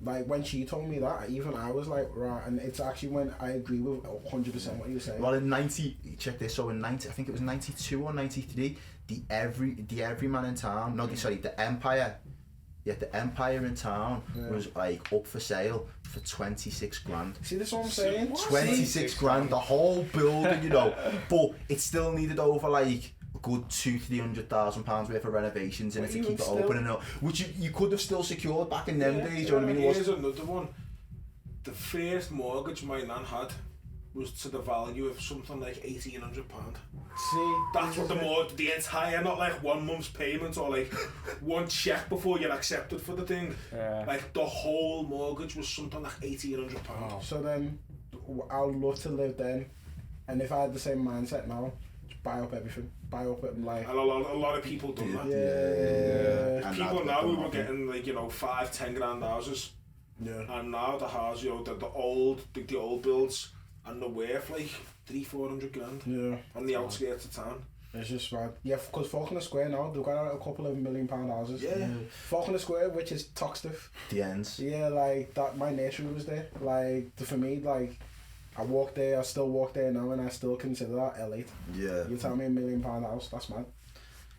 When she told me that, even I was like, right, and it's actually when I agree with 100% what you were saying. Well, in 90, check this, so in 90, I think it was 92 or 93, the Everyman in town, the Empire, the Empire in town was up for sale for 26 grand. See, this is what I'm saying? 26 grand, the whole building, but it still needed over a good £200,000-300,000 worth of renovations in it to keep it open and all, which you could have still secured back in them days. You know what I mean? Here's another one. The first mortgage my nan had was to the value of something like £1,800. See, that's what the entire, not 1 month's payment or one check before you're accepted for the thing. The whole mortgage was something like £1,800. So then, I'd love to live then, and if I had the same mindset now, just buy up everything, buy up it and And a lot of people done that. Yeah. People now who were getting $5-10 grand houses. Yeah. And now the house, the old builds, and they're worth $300-400 grand. Yeah. On the outskirts of town. It's just bad. Yeah, because Falconer Square now, they've got a couple of £1 million houses. Yeah. Falconer Square, which is Toxteth. The ends. Yeah, that, my nursery was there. For me, I walked there, I still walk there now, and I still consider that elite. Yeah. You tell me £1 million house, that's mad.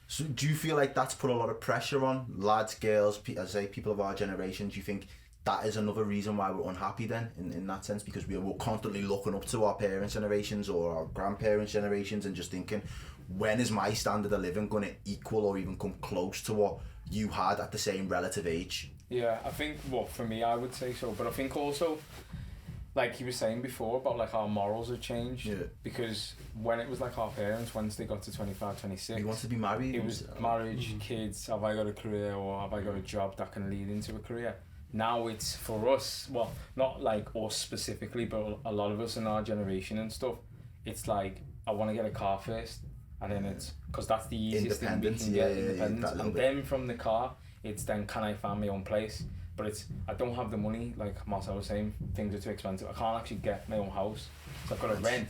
So do you feel like that's put a lot of pressure on lads, girls, as I say, people of our generation? Do you think that is another reason why we're unhappy then, in that sense, because we're constantly looking up to our parents' generations or our grandparents' generations and just thinking, when is my standard of living going to equal or even come close to what you had at the same relative age? Yeah, I think, for me, I would say so, but I think also, like you were saying before, about our morals have changed, because when it was our parents, once they got to 25, 26, you want to be married? It was marriage, kids, have I got a career or have I got a job that can lead into a career? Now it's for us, not us specifically, but a lot of us in our generation and stuff, it's I want to get a car first, and then it's, because that's the easiest thing we can get, independence, and then from the car, it's then, can I find my own place? But it's, I don't have the money, like Marcel was saying, things are too expensive, I can't actually get my own house, so I've got to rent,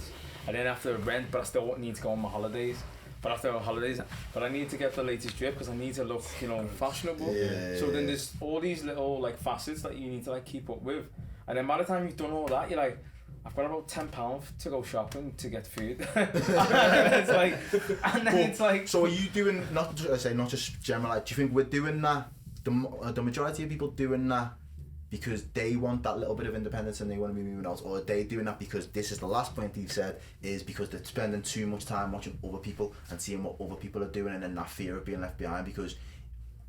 I then have to rent, but I still need to go on my holidays. But after our holidays, but I need to get the latest drip because I need to look, fashionable. So then there's all these little facets that you need to keep up with, and then by the time you've done all that, you're like, I've got about £10 to go shopping to get food. So are you doing not just general? Do you think we're doing that? The majority of people doing that because they want that little bit of independence and they want to be moving out, or are they doing that because this is the last point you've said, is because they're spending too much time watching other people and seeing what other people are doing, and then that fear of being left behind? Because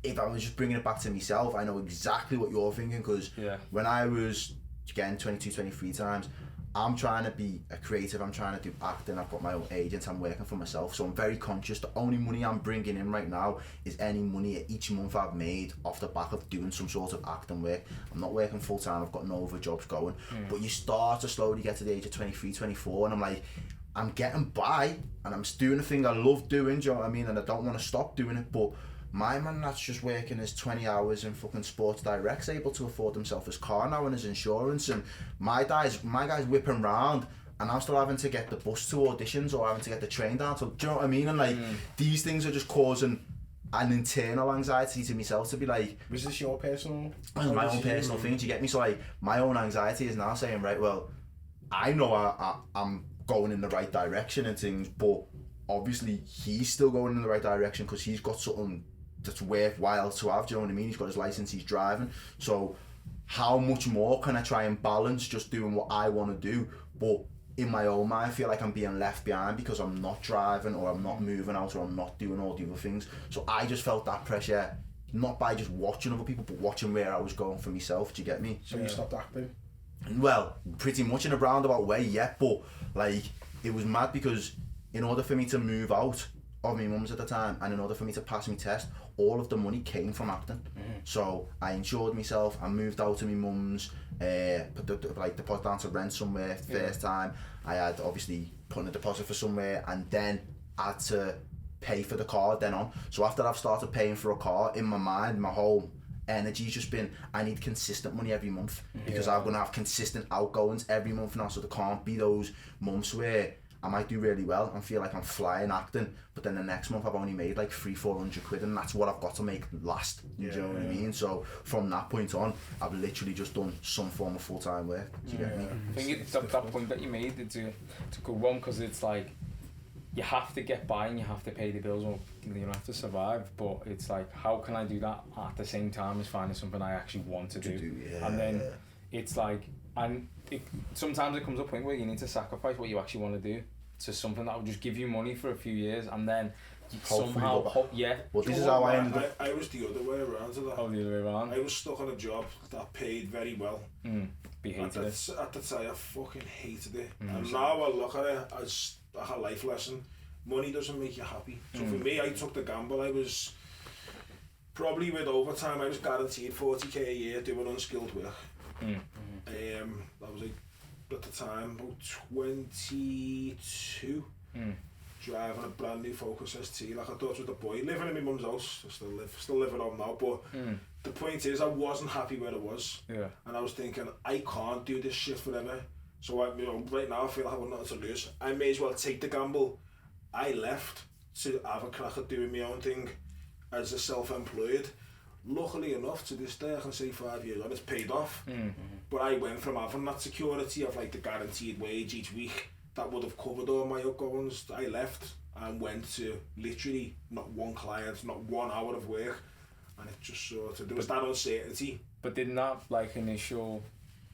if I was just bringing it back to myself, I know exactly what you're thinking, because when I was getting 22, 23 times, I'm trying to be a creative, I'm trying to do acting, I've got my own agent, I'm working for myself, so I'm very conscious. The only money I'm bringing in right now is any money each month I've made off the back of doing some sort of acting work. I'm not working full time, I've got no other jobs going, but you start to slowly get to the age of 23, 24, and I'm like, I'm getting by, and I'm doing the thing I love doing, do you know what I mean, and I don't want to stop doing it, but my man that's just working his 20 hours in fucking Sports Direct's able to afford himself his car now and his insurance, and my guy's whipping round and I'm still having to get the bus to auditions or having to get the train down to, do you know what I mean? And these things are just causing an internal anxiety to myself to be like, was this your personal? my own personal thing, do you get me? So like, my own anxiety is now saying, right, well, I know I'm going in the right direction and things, but obviously he's still going in the right direction because he's got something that's worthwhile to have, do you know what I mean? He's got his license, he's driving. So how much more can I try and balance just doing what I want to do, but in my own mind I feel like I'm being left behind because I'm not driving or I'm not moving out or I'm not doing all the other things. So I just felt that pressure, not by just watching other people, but watching where I was going for myself, do you get me? So you stopped acting? Well, pretty much in a roundabout way, yeah, but like, it was mad because in order for me to move out of my mum's at the time and in order for me to pass my test, all of the money came from acting. So I insured myself, I moved out to my mum's, put the deposit down to rent somewhere first time. I had obviously put in a deposit for somewhere and then had to pay for the car then on. So after I've started paying for a car, in my mind, my whole energy's just been, I need consistent money every month because I'm going to have consistent outgoings every month now, so there can't be those months where I might do really well and feel like I'm flying acting, but then the next month I've only made like 300-400 quid and that's what I've got to make last, you know what I mean? So from that point on, I've literally just done some form of full-time work, do you get me? I think it's that point that you made, it's a good one, because it's like, you have to get by and you have to pay the bills, or you have to survive, but it's like, how can I do that at the same time as finding something I actually want to do? And then it's like, and sometimes it comes up a point where you need to sacrifice what you actually want to do to something that will just give you money for a few years, and then somehow, well, this is how I ended up. I was the other way around to that. Oh, the other way around. I was stuck on a job that paid very well. At the time, I fucking hated it. And now I look at it as like a life lesson. Money doesn't make you happy. So for me, I took the gamble. I was probably, with overtime, I was guaranteed 40k a year doing unskilled work. That was like, at the time, about 22, driving a brand new Focus ST. Like, I thought it was the boy, living in my mum's house. I still live at home now, but the point is, I wasn't happy where I was. And I was thinking, I can't do this shit forever. So right now I feel like I've got nothing to lose. I may as well take the gamble. I left to have a crack at doing my own thing as a self-employed. Luckily enough, to this day, I can say 5 years on, it's paid off. But I went from having that security of like the guaranteed wage each week that would have covered all my outgoings. I left and went to literally not one client, not 1 hour of work, and it just sort of, there was that uncertainty. But didn't that like initial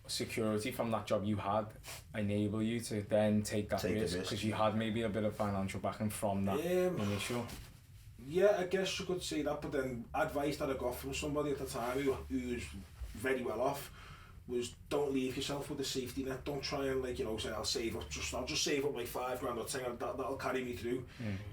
security from that job you had enable you to then take that risk because you had maybe a bit of financial backing from that initial? Yeah, I guess you could say that, but then advice that I got from somebody at the time who was very well off was, don't leave yourself with a safety net. Don't try and say I'll just save up like $5 grand or 10, that'll carry me through.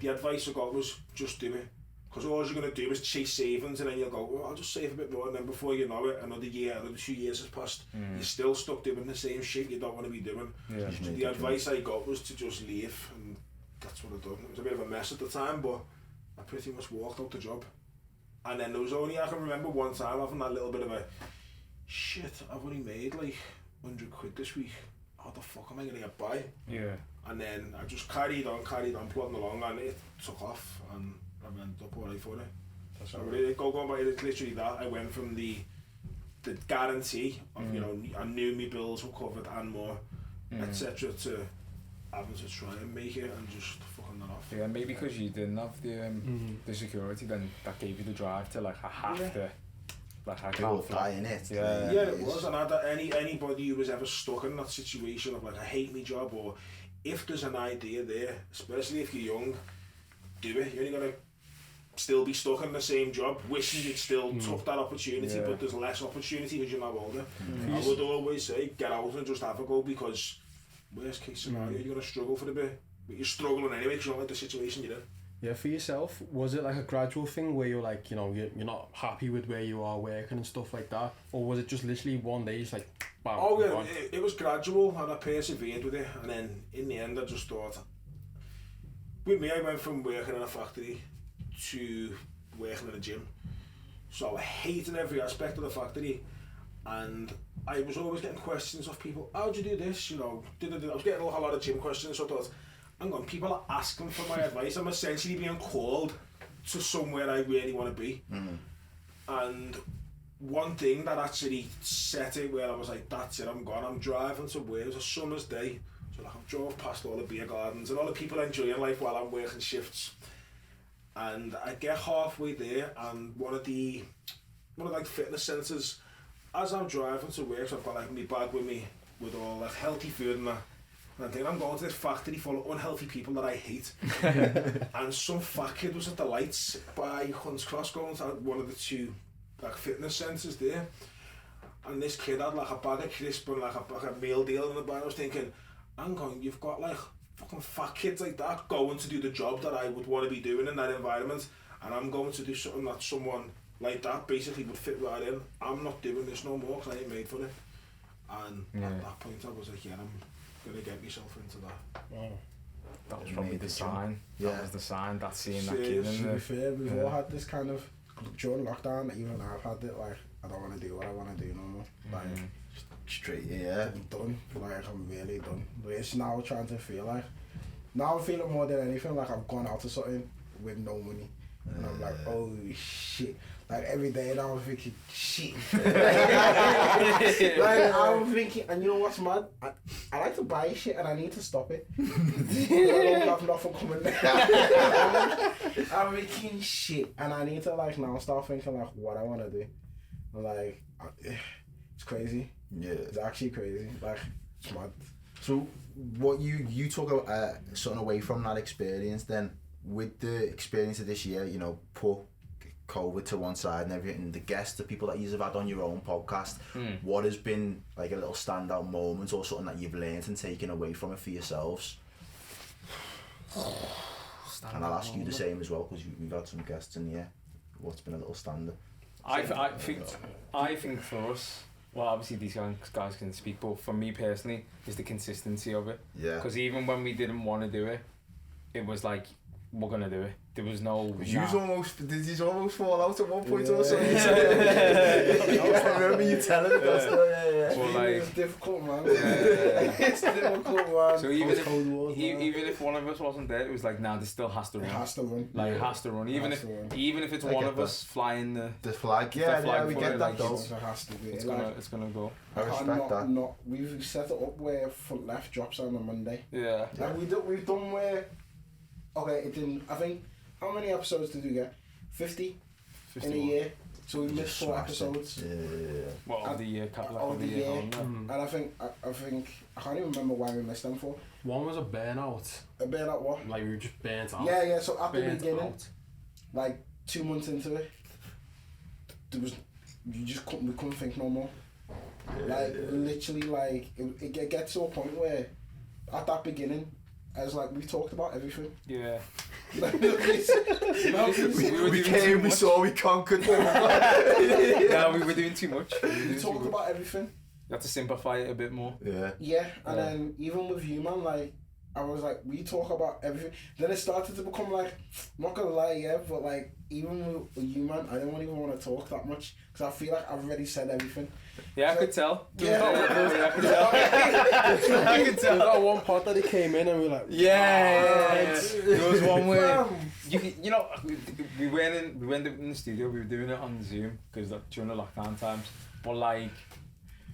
The advice I got was, just do it, because all you're going to do is chase savings, and then you'll go, well, I'll just save a bit more, and then before you know it, another 2 years has passed. You're still stuck doing the same shit you don't want to be doing. So the advice I got was to just leave, and that's what I done. It was a bit of a mess at the time, but I pretty much walked out the job. And then there was only, I can remember one time having that little bit of a, shit, I've only made like 100 quid this week, how the fuck am I going to get by? And then I just carried on plodding along, and it took off, and I ended up alright for it. So really, going by, it's literally that. I went from the guarantee of, I knew my bills were covered and more, etc., to having to try and make it and just fucking that off. Yeah, maybe because you didn't have the security, then that gave you the drive to like, I have to, like, I can't die in it. Yeah, it was. And anybody who was ever stuck in that situation of like, I hate my job, or if there's an idea there, especially if you're young, do it. You're only gonna still be stuck in the same job, wishing you'd still took that opportunity, but there's less opportunity because you're now older. I would always say, get out and just have a go, because worst case scenario, you're gonna struggle for a bit, but you're struggling anyway because you don't like the situation you're in. Yeah, for yourself, was it like a gradual thing where you're like, you're not happy with where you are working and stuff like that, or was it just literally one day, it's like, bam? Oh yeah, it was gradual, and I persevered with it, and then in the end I just thought, with me, I went from working in a factory to working in a gym, so I hated every aspect of the factory, and I was always getting questions of people, how'd you do this, I was getting a lot of gym questions, so I thought, hang on, people are asking for my advice, I'm essentially being called to somewhere I really want to be. And one thing that actually set it where I was like, that's it, I'm gone. I'm driving to work. It was a summer's day, so like I drove past all the beer gardens and all the people enjoying life while I'm working shifts. And I get halfway there, and one of like fitness centres, as I'm driving to work, so I've got like my bag with me with all like healthy food and that. And I think I'm going to this factory full of unhealthy people that I hate. And some fat kid was at the lights by Hunts Cross going to one of the two like fitness centres there. And this kid had like a bag of crisps and like a meal deal in the bag. I was thinking, hang on, you've got like fucking fat kids like that going to do the job that I would want to be doing in that environment, and I'm going to do something that someone like that basically would fit right in. I'm not doing this no more because I ain't made for it. And at that point I was like, yeah, I'm going to get myself into that. Wow. That was probably the sign. Yeah. That was the sign, that seeing that kid in To there. be fair, we've all had this kind of, during lockdown, even I've had it, like, I don't want to do what I want to do no more. Like, Straight, yeah. I'm done. Like, I'm really done. But it's now trying to feel like, now I'm feeling more than anything like I've gone out to something with no money. And I'm like, oh shit. Like every day now I'm thinking, shit. Like I'm thinking, and you know what's mad? I like to buy shit and I need to stop it. I don't have nothing coming down. I'm thinking shit and I need to like now start thinking like what I want to do. And like, it's crazy. Yeah. It's actually crazy. Like, it's mad. So, what you took something away from that experience then, with the experience of this year, you know, put COVID to one side and everything, the guests, the people that you've had on your own podcast, what has been like a little standout moment or something that you've learned and taken away from it for yourselves? And I'll ask you the same as well, because we've had some guests in here. What's been a little standout? I think for us, well, obviously these guys can speak, but for me personally, is the consistency of it. Yeah. Because even when we didn't want to do it, it was like, we're gonna do it. There was no. Did you almost fall out at one point or something? Yeah. I remember you telling me that story. Yeah. Well, like, It's difficult, man. It's difficult, man. So even if, Cold Wars, man. even if one of us wasn't there, it was like, nah, this still has to run. It has to run. Like, it has to run. Even if it's I one get of us flying The flag, yeah, flag we for get it, that like, though. It has to be. it's Like, gonna go. I respect that. We've set it up where front left drops on a Monday. Yeah. Like we've done where. Okay, it didn't. I think. How many episodes did we get? 50 in a year. So we missed 4 episodes. Yeah. Well, of the year, couple Of of the the year. year. And I think I can't even remember why we missed them for. One was a burnout. A bit like what? Like we were just burnt out. Yeah. So at the Burnt beginning, out. like 2 months into it, we couldn't think no more. Like literally, like it gets to a point where at that beginning, as like we talked about everything. Yeah. Like, We came, we saw, we conquered. Yeah, we were doing too much. we talked about everything. You have to simplify it a bit more. Yeah. Yeah, and then even with you, man, like I was like, we talk about everything. Then it started to become like, I'm not gonna lie, yeah, but like even with you, man, I don't even want to talk that much because I feel like I've already said everything. Yeah, I So- could tell. Yeah. I could tell. I could There tell. was that one part that he came in and we were like, Yeah. There was one where Fam. you know we went in the studio. We were doing it on Zoom because during the lockdown times. But like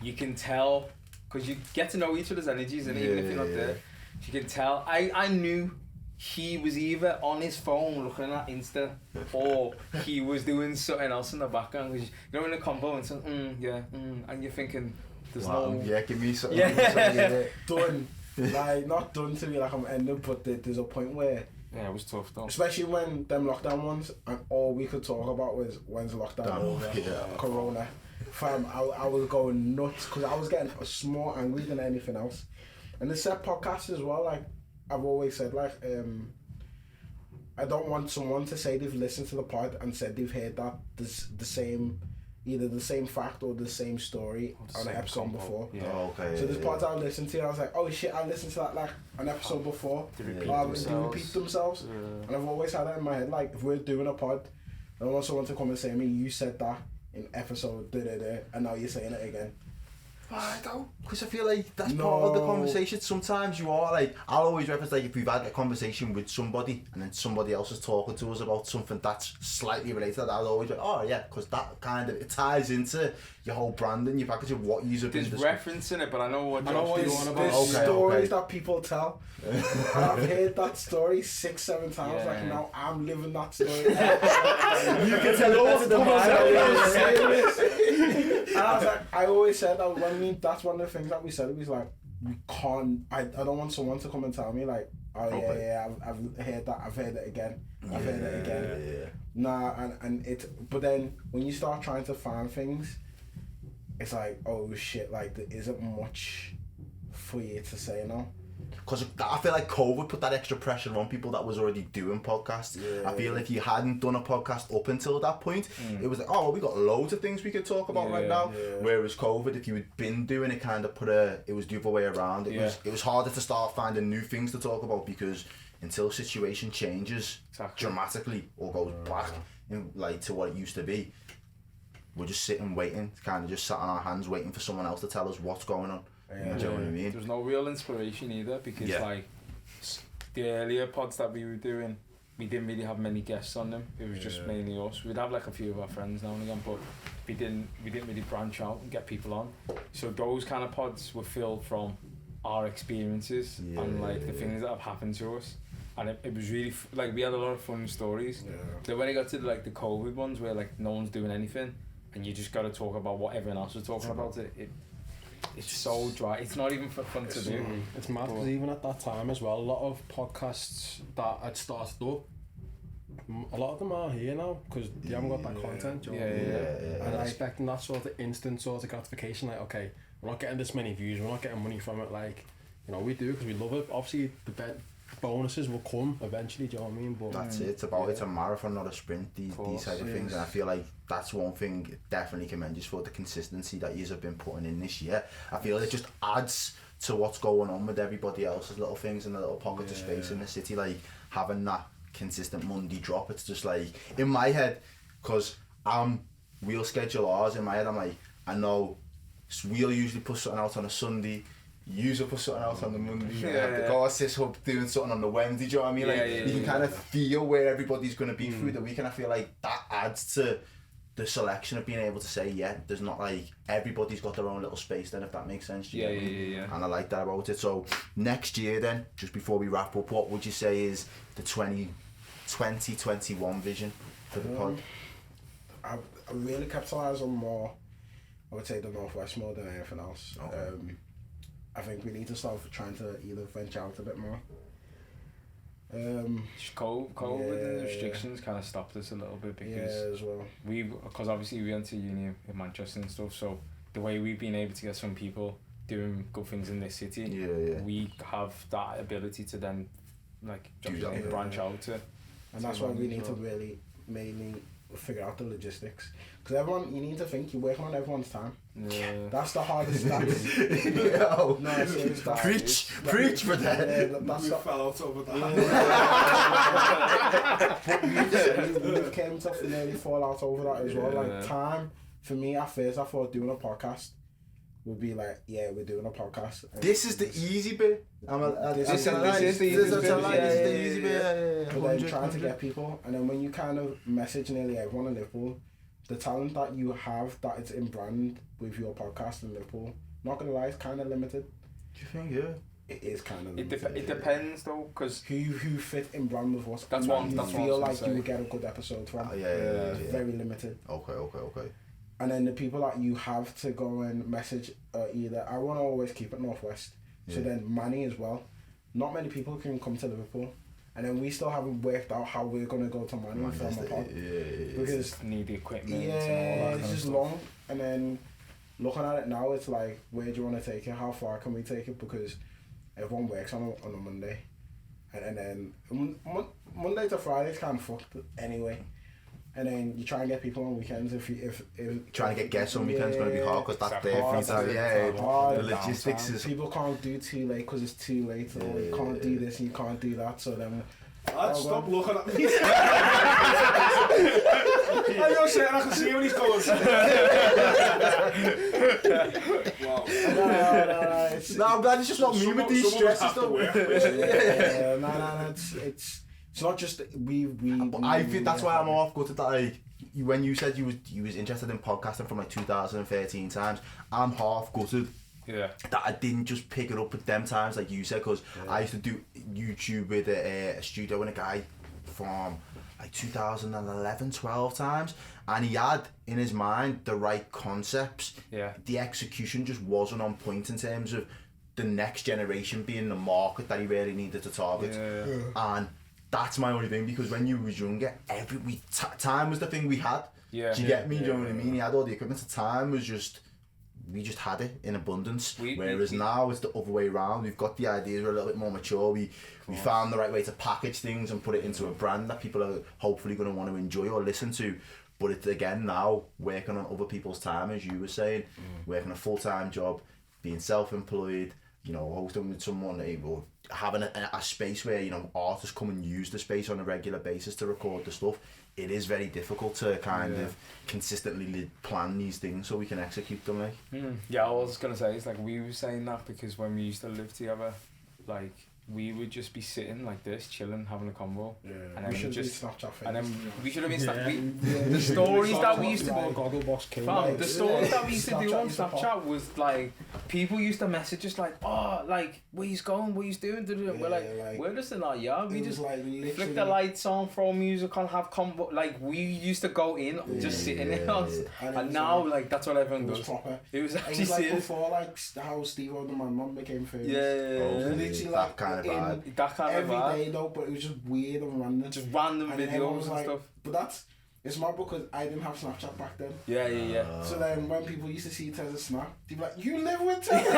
you can tell because you get to know each other's energies, and even if you're not there, you can tell. I knew he was either on his phone looking at Insta or he was doing something else in the background. 'Cause you know in a combo and so, and you're thinking there's no. Yeah, give me something. Yeah. Done. Like not done to me like I'm ended, but there's a point where, Yeah, it was tough though. especially when them lockdown ones, and all we could talk about was when's lockdown over, Corona. Fam, I was going nuts because I was getting more angry than anything else. And the set podcast as well, like I've always said, like I don't want someone to say they've listened to the pod and said they've heard that the same, either the same fact or the same story on an episode before. Yeah. Oh, okay. So this pods I listened to, I was like, oh shit, I listened to that like an episode before. To repeat They themselves. repeat themselves. Yeah. And I've always had that in my head, like if we're doing a pod, I want someone to come and say to me, you said that in episode da da da, and now you're saying it again. I don't, because I feel like that's part of the conversation. Sometimes you are like, I'll always reference like if we've had a conversation with somebody and then somebody else is talking to us about something that's slightly related to that, I'll always be like, oh yeah, because that kind of, it ties into your whole branding, your package of what you've been referencing it, but I know what you're on about. There's stories that people tell. I've heard that story 6-7 times, like now I'm living that story. You can tell it better than mine. And I was like, I always said that that's one of the things that we said. It was like, we can't. I don't want someone to come and tell me like, oh yeah, I've heard that. I've heard it again. I've heard it again. Yeah. Nah, and it. But then when you start trying to find things, it's like, oh shit, like there isn't much for you to say now. Because I feel like COVID put that extra pressure on people that was already doing podcasts. I feel if you hadn't done a podcast up until that point, it was like, oh, well, we got loads of things we could talk about right now. Whereas COVID, if you had been doing it, kind of it was the other way around. It was harder to start finding new things to talk about because until situation changes dramatically or goes back like to what it used to be, we're just sitting waiting, kind of just sat on our hands waiting for someone else to tell us what's going on. Do you know what I mean? There's no real inspiration either because like the earlier pods that we were doing, we didn't really have many guests on them. It was just mainly us. We'd have like a few of our friends now and again, but we didn't really branch out and get people on. So those kind of pods were filled from our experiences and like the things that have happened to us. And it was really like we had a lot of fun stories. Then when it got to like the COVID ones where like no one's doing anything and you just got to talk about what everyone else was talking about, it's so dry. It's not even fun to do. It's mad because even at that time as well, a lot of podcasts that I'd started up, a lot of them are here now because they haven't got that content. And I'm expecting that sort of instant sort of gratification, like, okay, we're not getting this many views, we're not getting money from it, like, you know, we do because we love it. Obviously, the bonuses will come eventually, do you know what I mean? But that's it. It's a marathon, not a sprint. These type of things, and I feel like that's one thing definitely commend for the consistency that you have been putting in this year. I feel it just adds to what's going on with everybody else's little things in the little pockets of space in the city, like having that consistent Monday drop. It's just like in my head, because we'll schedule ours in my head. I'm like, I know we'll usually put something out on a Sunday. User put something else on the Monday, the Garcis Hub doing something on the Wednesday, do you know what I mean? Like you can kind of feel where everybody's going to be through the week, and I feel like that adds to the selection of being able to say, there's not like everybody's got their own little space then, if that makes sense. And I like that about it. So next year then, just before we wrap up, what would you say is the 2021 vision for the pod? I really capitalise on more, I would say, the Northwest more than anything else. I think we need to start trying to either venture out a bit more. COVID and the restrictions kind of stopped us a little bit because as well. Because obviously we went to uni in Manchester and stuff, so the way we've been able to get some people doing good things in this city, we have that ability to then like branch out to. And that's why we need to really mainly figure out the logistics, because you need to think you're working on everyone's time. That's the hardest task. Preach for that. That's fell out over that. We came to nearly fall out over that as well. Like time for me at first, I thought doing a podcast would be like, we're doing a podcast. This is the easy bit. This is the easy bit. But then trying to get people, and then when you kind of message nearly everyone in Liverpool, the talent that you have that it's in brand with your podcast in Liverpool, not gonna lie, it's kind of limited. Do you think? Yeah. It is kind of limited. It depends though, because who fit in brand with us. That's one. You feel like you would get a good episode from. Very limited. Okay. And then the people that you have to go and message either, I want to always keep it Northwest. So then Manny as well. Not many people can come to Liverpool. And then we still haven't worked out how we're going to go to Manny and film a pod. Because need the equipment and all that it's just long. And then looking at it now, it's like, where do you want to take it? How far can we take it? Because everyone works on a Monday. And then Monday to Friday is kind of fucked anyway. And then you try and get people on weekends. If trying to get guests on weekends is going to be hard because that's their free time. The logistics is. People can't do too late because it's too late. Or you can't do this and you can't do that. So then. Stop looking at me. And you're sitting, I can see when he's going. Wow. No, I'm glad it's just not me with these stresses though. No, it's not just I think that's why I'm half gutted that like when you said you was interested in podcasting from like 2013 times, I'm half gutted. Yeah. That I didn't just pick it up at them times like you said, because I used to do YouTube with a studio and a guy from like 2011, 12 times, and he had in his mind the right concepts. Yeah. The execution just wasn't on point in terms of the next generation being the market that he really needed to target. And that's my only thing, because when you was younger, time was the thing we had. Yeah. Do you get me? Do you know what I mean? He had all the equipment. The time was just, we just had it in abundance. Whereas now it's the other way around. We've got the ideas, we're a little bit more mature. We found the right way to package things and put it into a brand that people are hopefully going to want to enjoy or listen to. But it's again now working on other people's time, as you were saying, working a full-time job, being self-employed, you know, hosting with someone, or having a space where, you know, artists come and use the space on a regular basis to record the stuff. It is very difficult to kind of consistently plan these things so we can execute them, like. Yeah, I was gonna say, it's like we were saying that because when we used to live together, like we would just be sitting like this, chilling, having a convo. Yeah, and then we should just be Snapchat famous. And then we should have been Yeah. the stories that we used to like, Gogglebox King, fam, like, the stories that we used to do Snapchat on used to pop. Snapchat was like people used to message us like, oh, like where you going, what you doing, we're like we're just in our yard, we just like flick the lights on, throw music on, have convo, like we used to go in just sitting in and now like that's what everyone does. Proper. It was It actually was like serious. before, like how Steve O the Man Man became famous. Literally that like kind of vibe. That kind of every vibe. day though, but it was just weird and random. Just random And then everyone videos was and like, stuff. But it's not because I didn't have Snapchat back then. Yeah. So then when people used to see Tez's snap, they'd be like, you live with Tez? They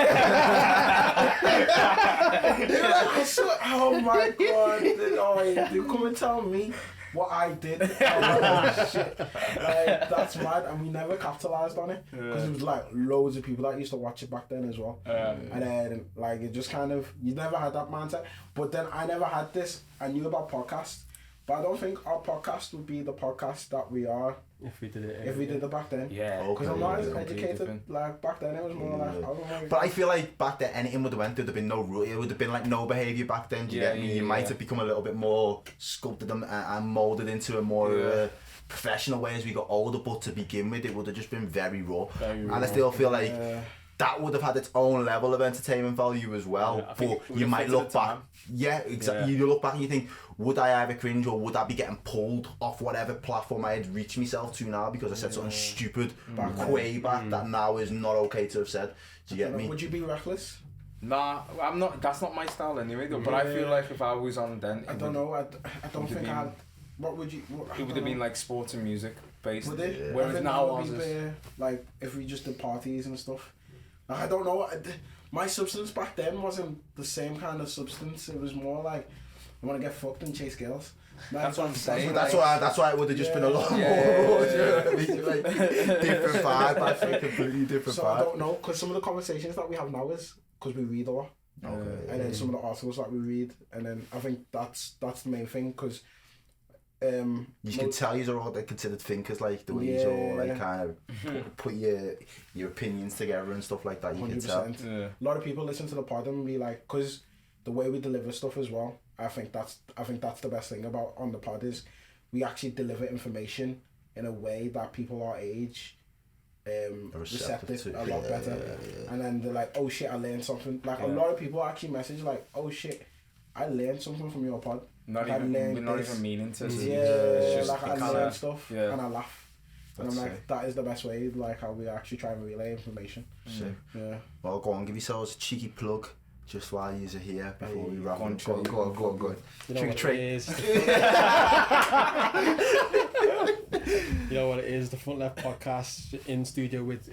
were like, I saw, oh my god, they come and tell me what I did. Oh, shit. Like, that's mad, and we never capitalised on it, because it was like loads of people that used to watch it back then as well. And then like it just kind of, you never had that mindset. But then I never had this. I knew about podcasts, but I don't think our podcast would be the podcast that we are if we did it back then. Yeah. Because I'm not as Completely educated. different. Like back then, it was more like I don't know. But I feel like back then anything would have went, there'd have been no rule. It would have been like no behaviour back then. Do you get me? You might have become a little bit more sculpted and moulded into a more professional way as we got older. But to begin with, it would have just been very raw. And I still feel like that would have had its own level of entertainment value as well. But you might look back. Yeah, exactly. You look back and you think, would I either cringe or would I be getting pulled off whatever platform I had reached myself to now because I said something stupid way back that now is not okay to have said? Do you get me? Would you be reckless? Nah, I'm not. That's not my style anyway. Though. But I feel like if I was on then, I don't know. I don't think I'd. What would you? It would have been like sports and music based. Would it? Yeah. Whereas now ours is like if we just did parties and stuff. Like, I don't know. My substance back then wasn't the same kind of substance. It was more like I want to get fucked and chase girls. That's what I'm saying. That's why it would have just been a lot more. Like, different vibe. I think completely different so vibe. I don't know, because some of the conversations that we have now is because we read a lot. Okay. And then some of the articles that we read, and then I think that's the main thing, because you can tell you're all like considered thinkers, like the way you're all like kind of put your opinions together and stuff like that. You 100%. Can tell. Yeah. A lot of people listen to the pod and be like, because the way we deliver stuff as well, I think that's the best thing about on the pod is we actually deliver information in a way that people our age receptive a lot better. And then they're like, oh shit, I learned something. Like a lot of people actually message like, oh shit, I learned something from your pod. Not even meaning to. It's just like I learn stuff and I laugh. And I'm like, that is the best way, like how we actually try and relay information. Yeah. Well, go on, give yourselves a cheeky plug just while you're here before we wrap up. Go on. You know what it is. You know what it is, the Front Left podcast in studio with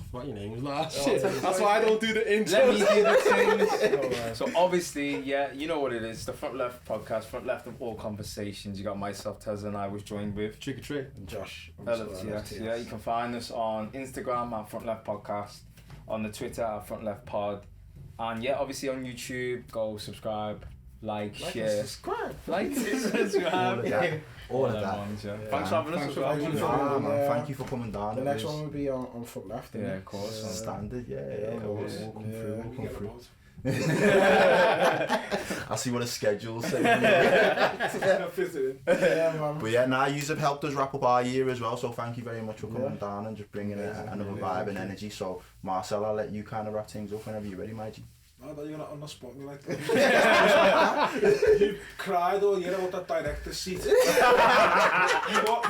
what your name was last shit. That's why I don't do the intro. Let me do the things. So obviously, yeah, you know what it is. The Front Left podcast, Front Left of all conversations. You got myself, Tez, and I was joined with Trick or Treat and Josh. LFTS. Yeah, you can find us on Instagram at Front Left Podcast, on the Twitter at Front Left Pod, and yeah, obviously on YouTube. Go subscribe, like share, subscribe. like, subscribe. All of that. Ones, yeah. Thanks for having us as well. Thank you for Nah, coming, man, yeah. thank you for coming down. The It next was one will be on front left. Yeah, of course. standard, yeah, of we'll course. come through, Yeah. we'll We come get through. about. I'll see what a schedule says. Fit it in. Yeah, man. But yeah, nah, you have helped us wrap up our year as well, so thank you very much for coming down and just bringing another vibe and energy. So Marcel, I'll let you kind of wrap things up whenever you're ready, my G. I thought you were going to underspot me like that. You cried all year about that director's seat.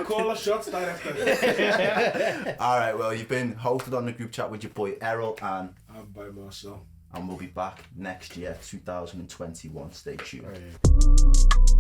Call the shots, director. Alright, well, you've been hosted on the group chat with your boy Errol, and I'm by Marcel. we'll be back next year, 2021. Stay tuned. Right.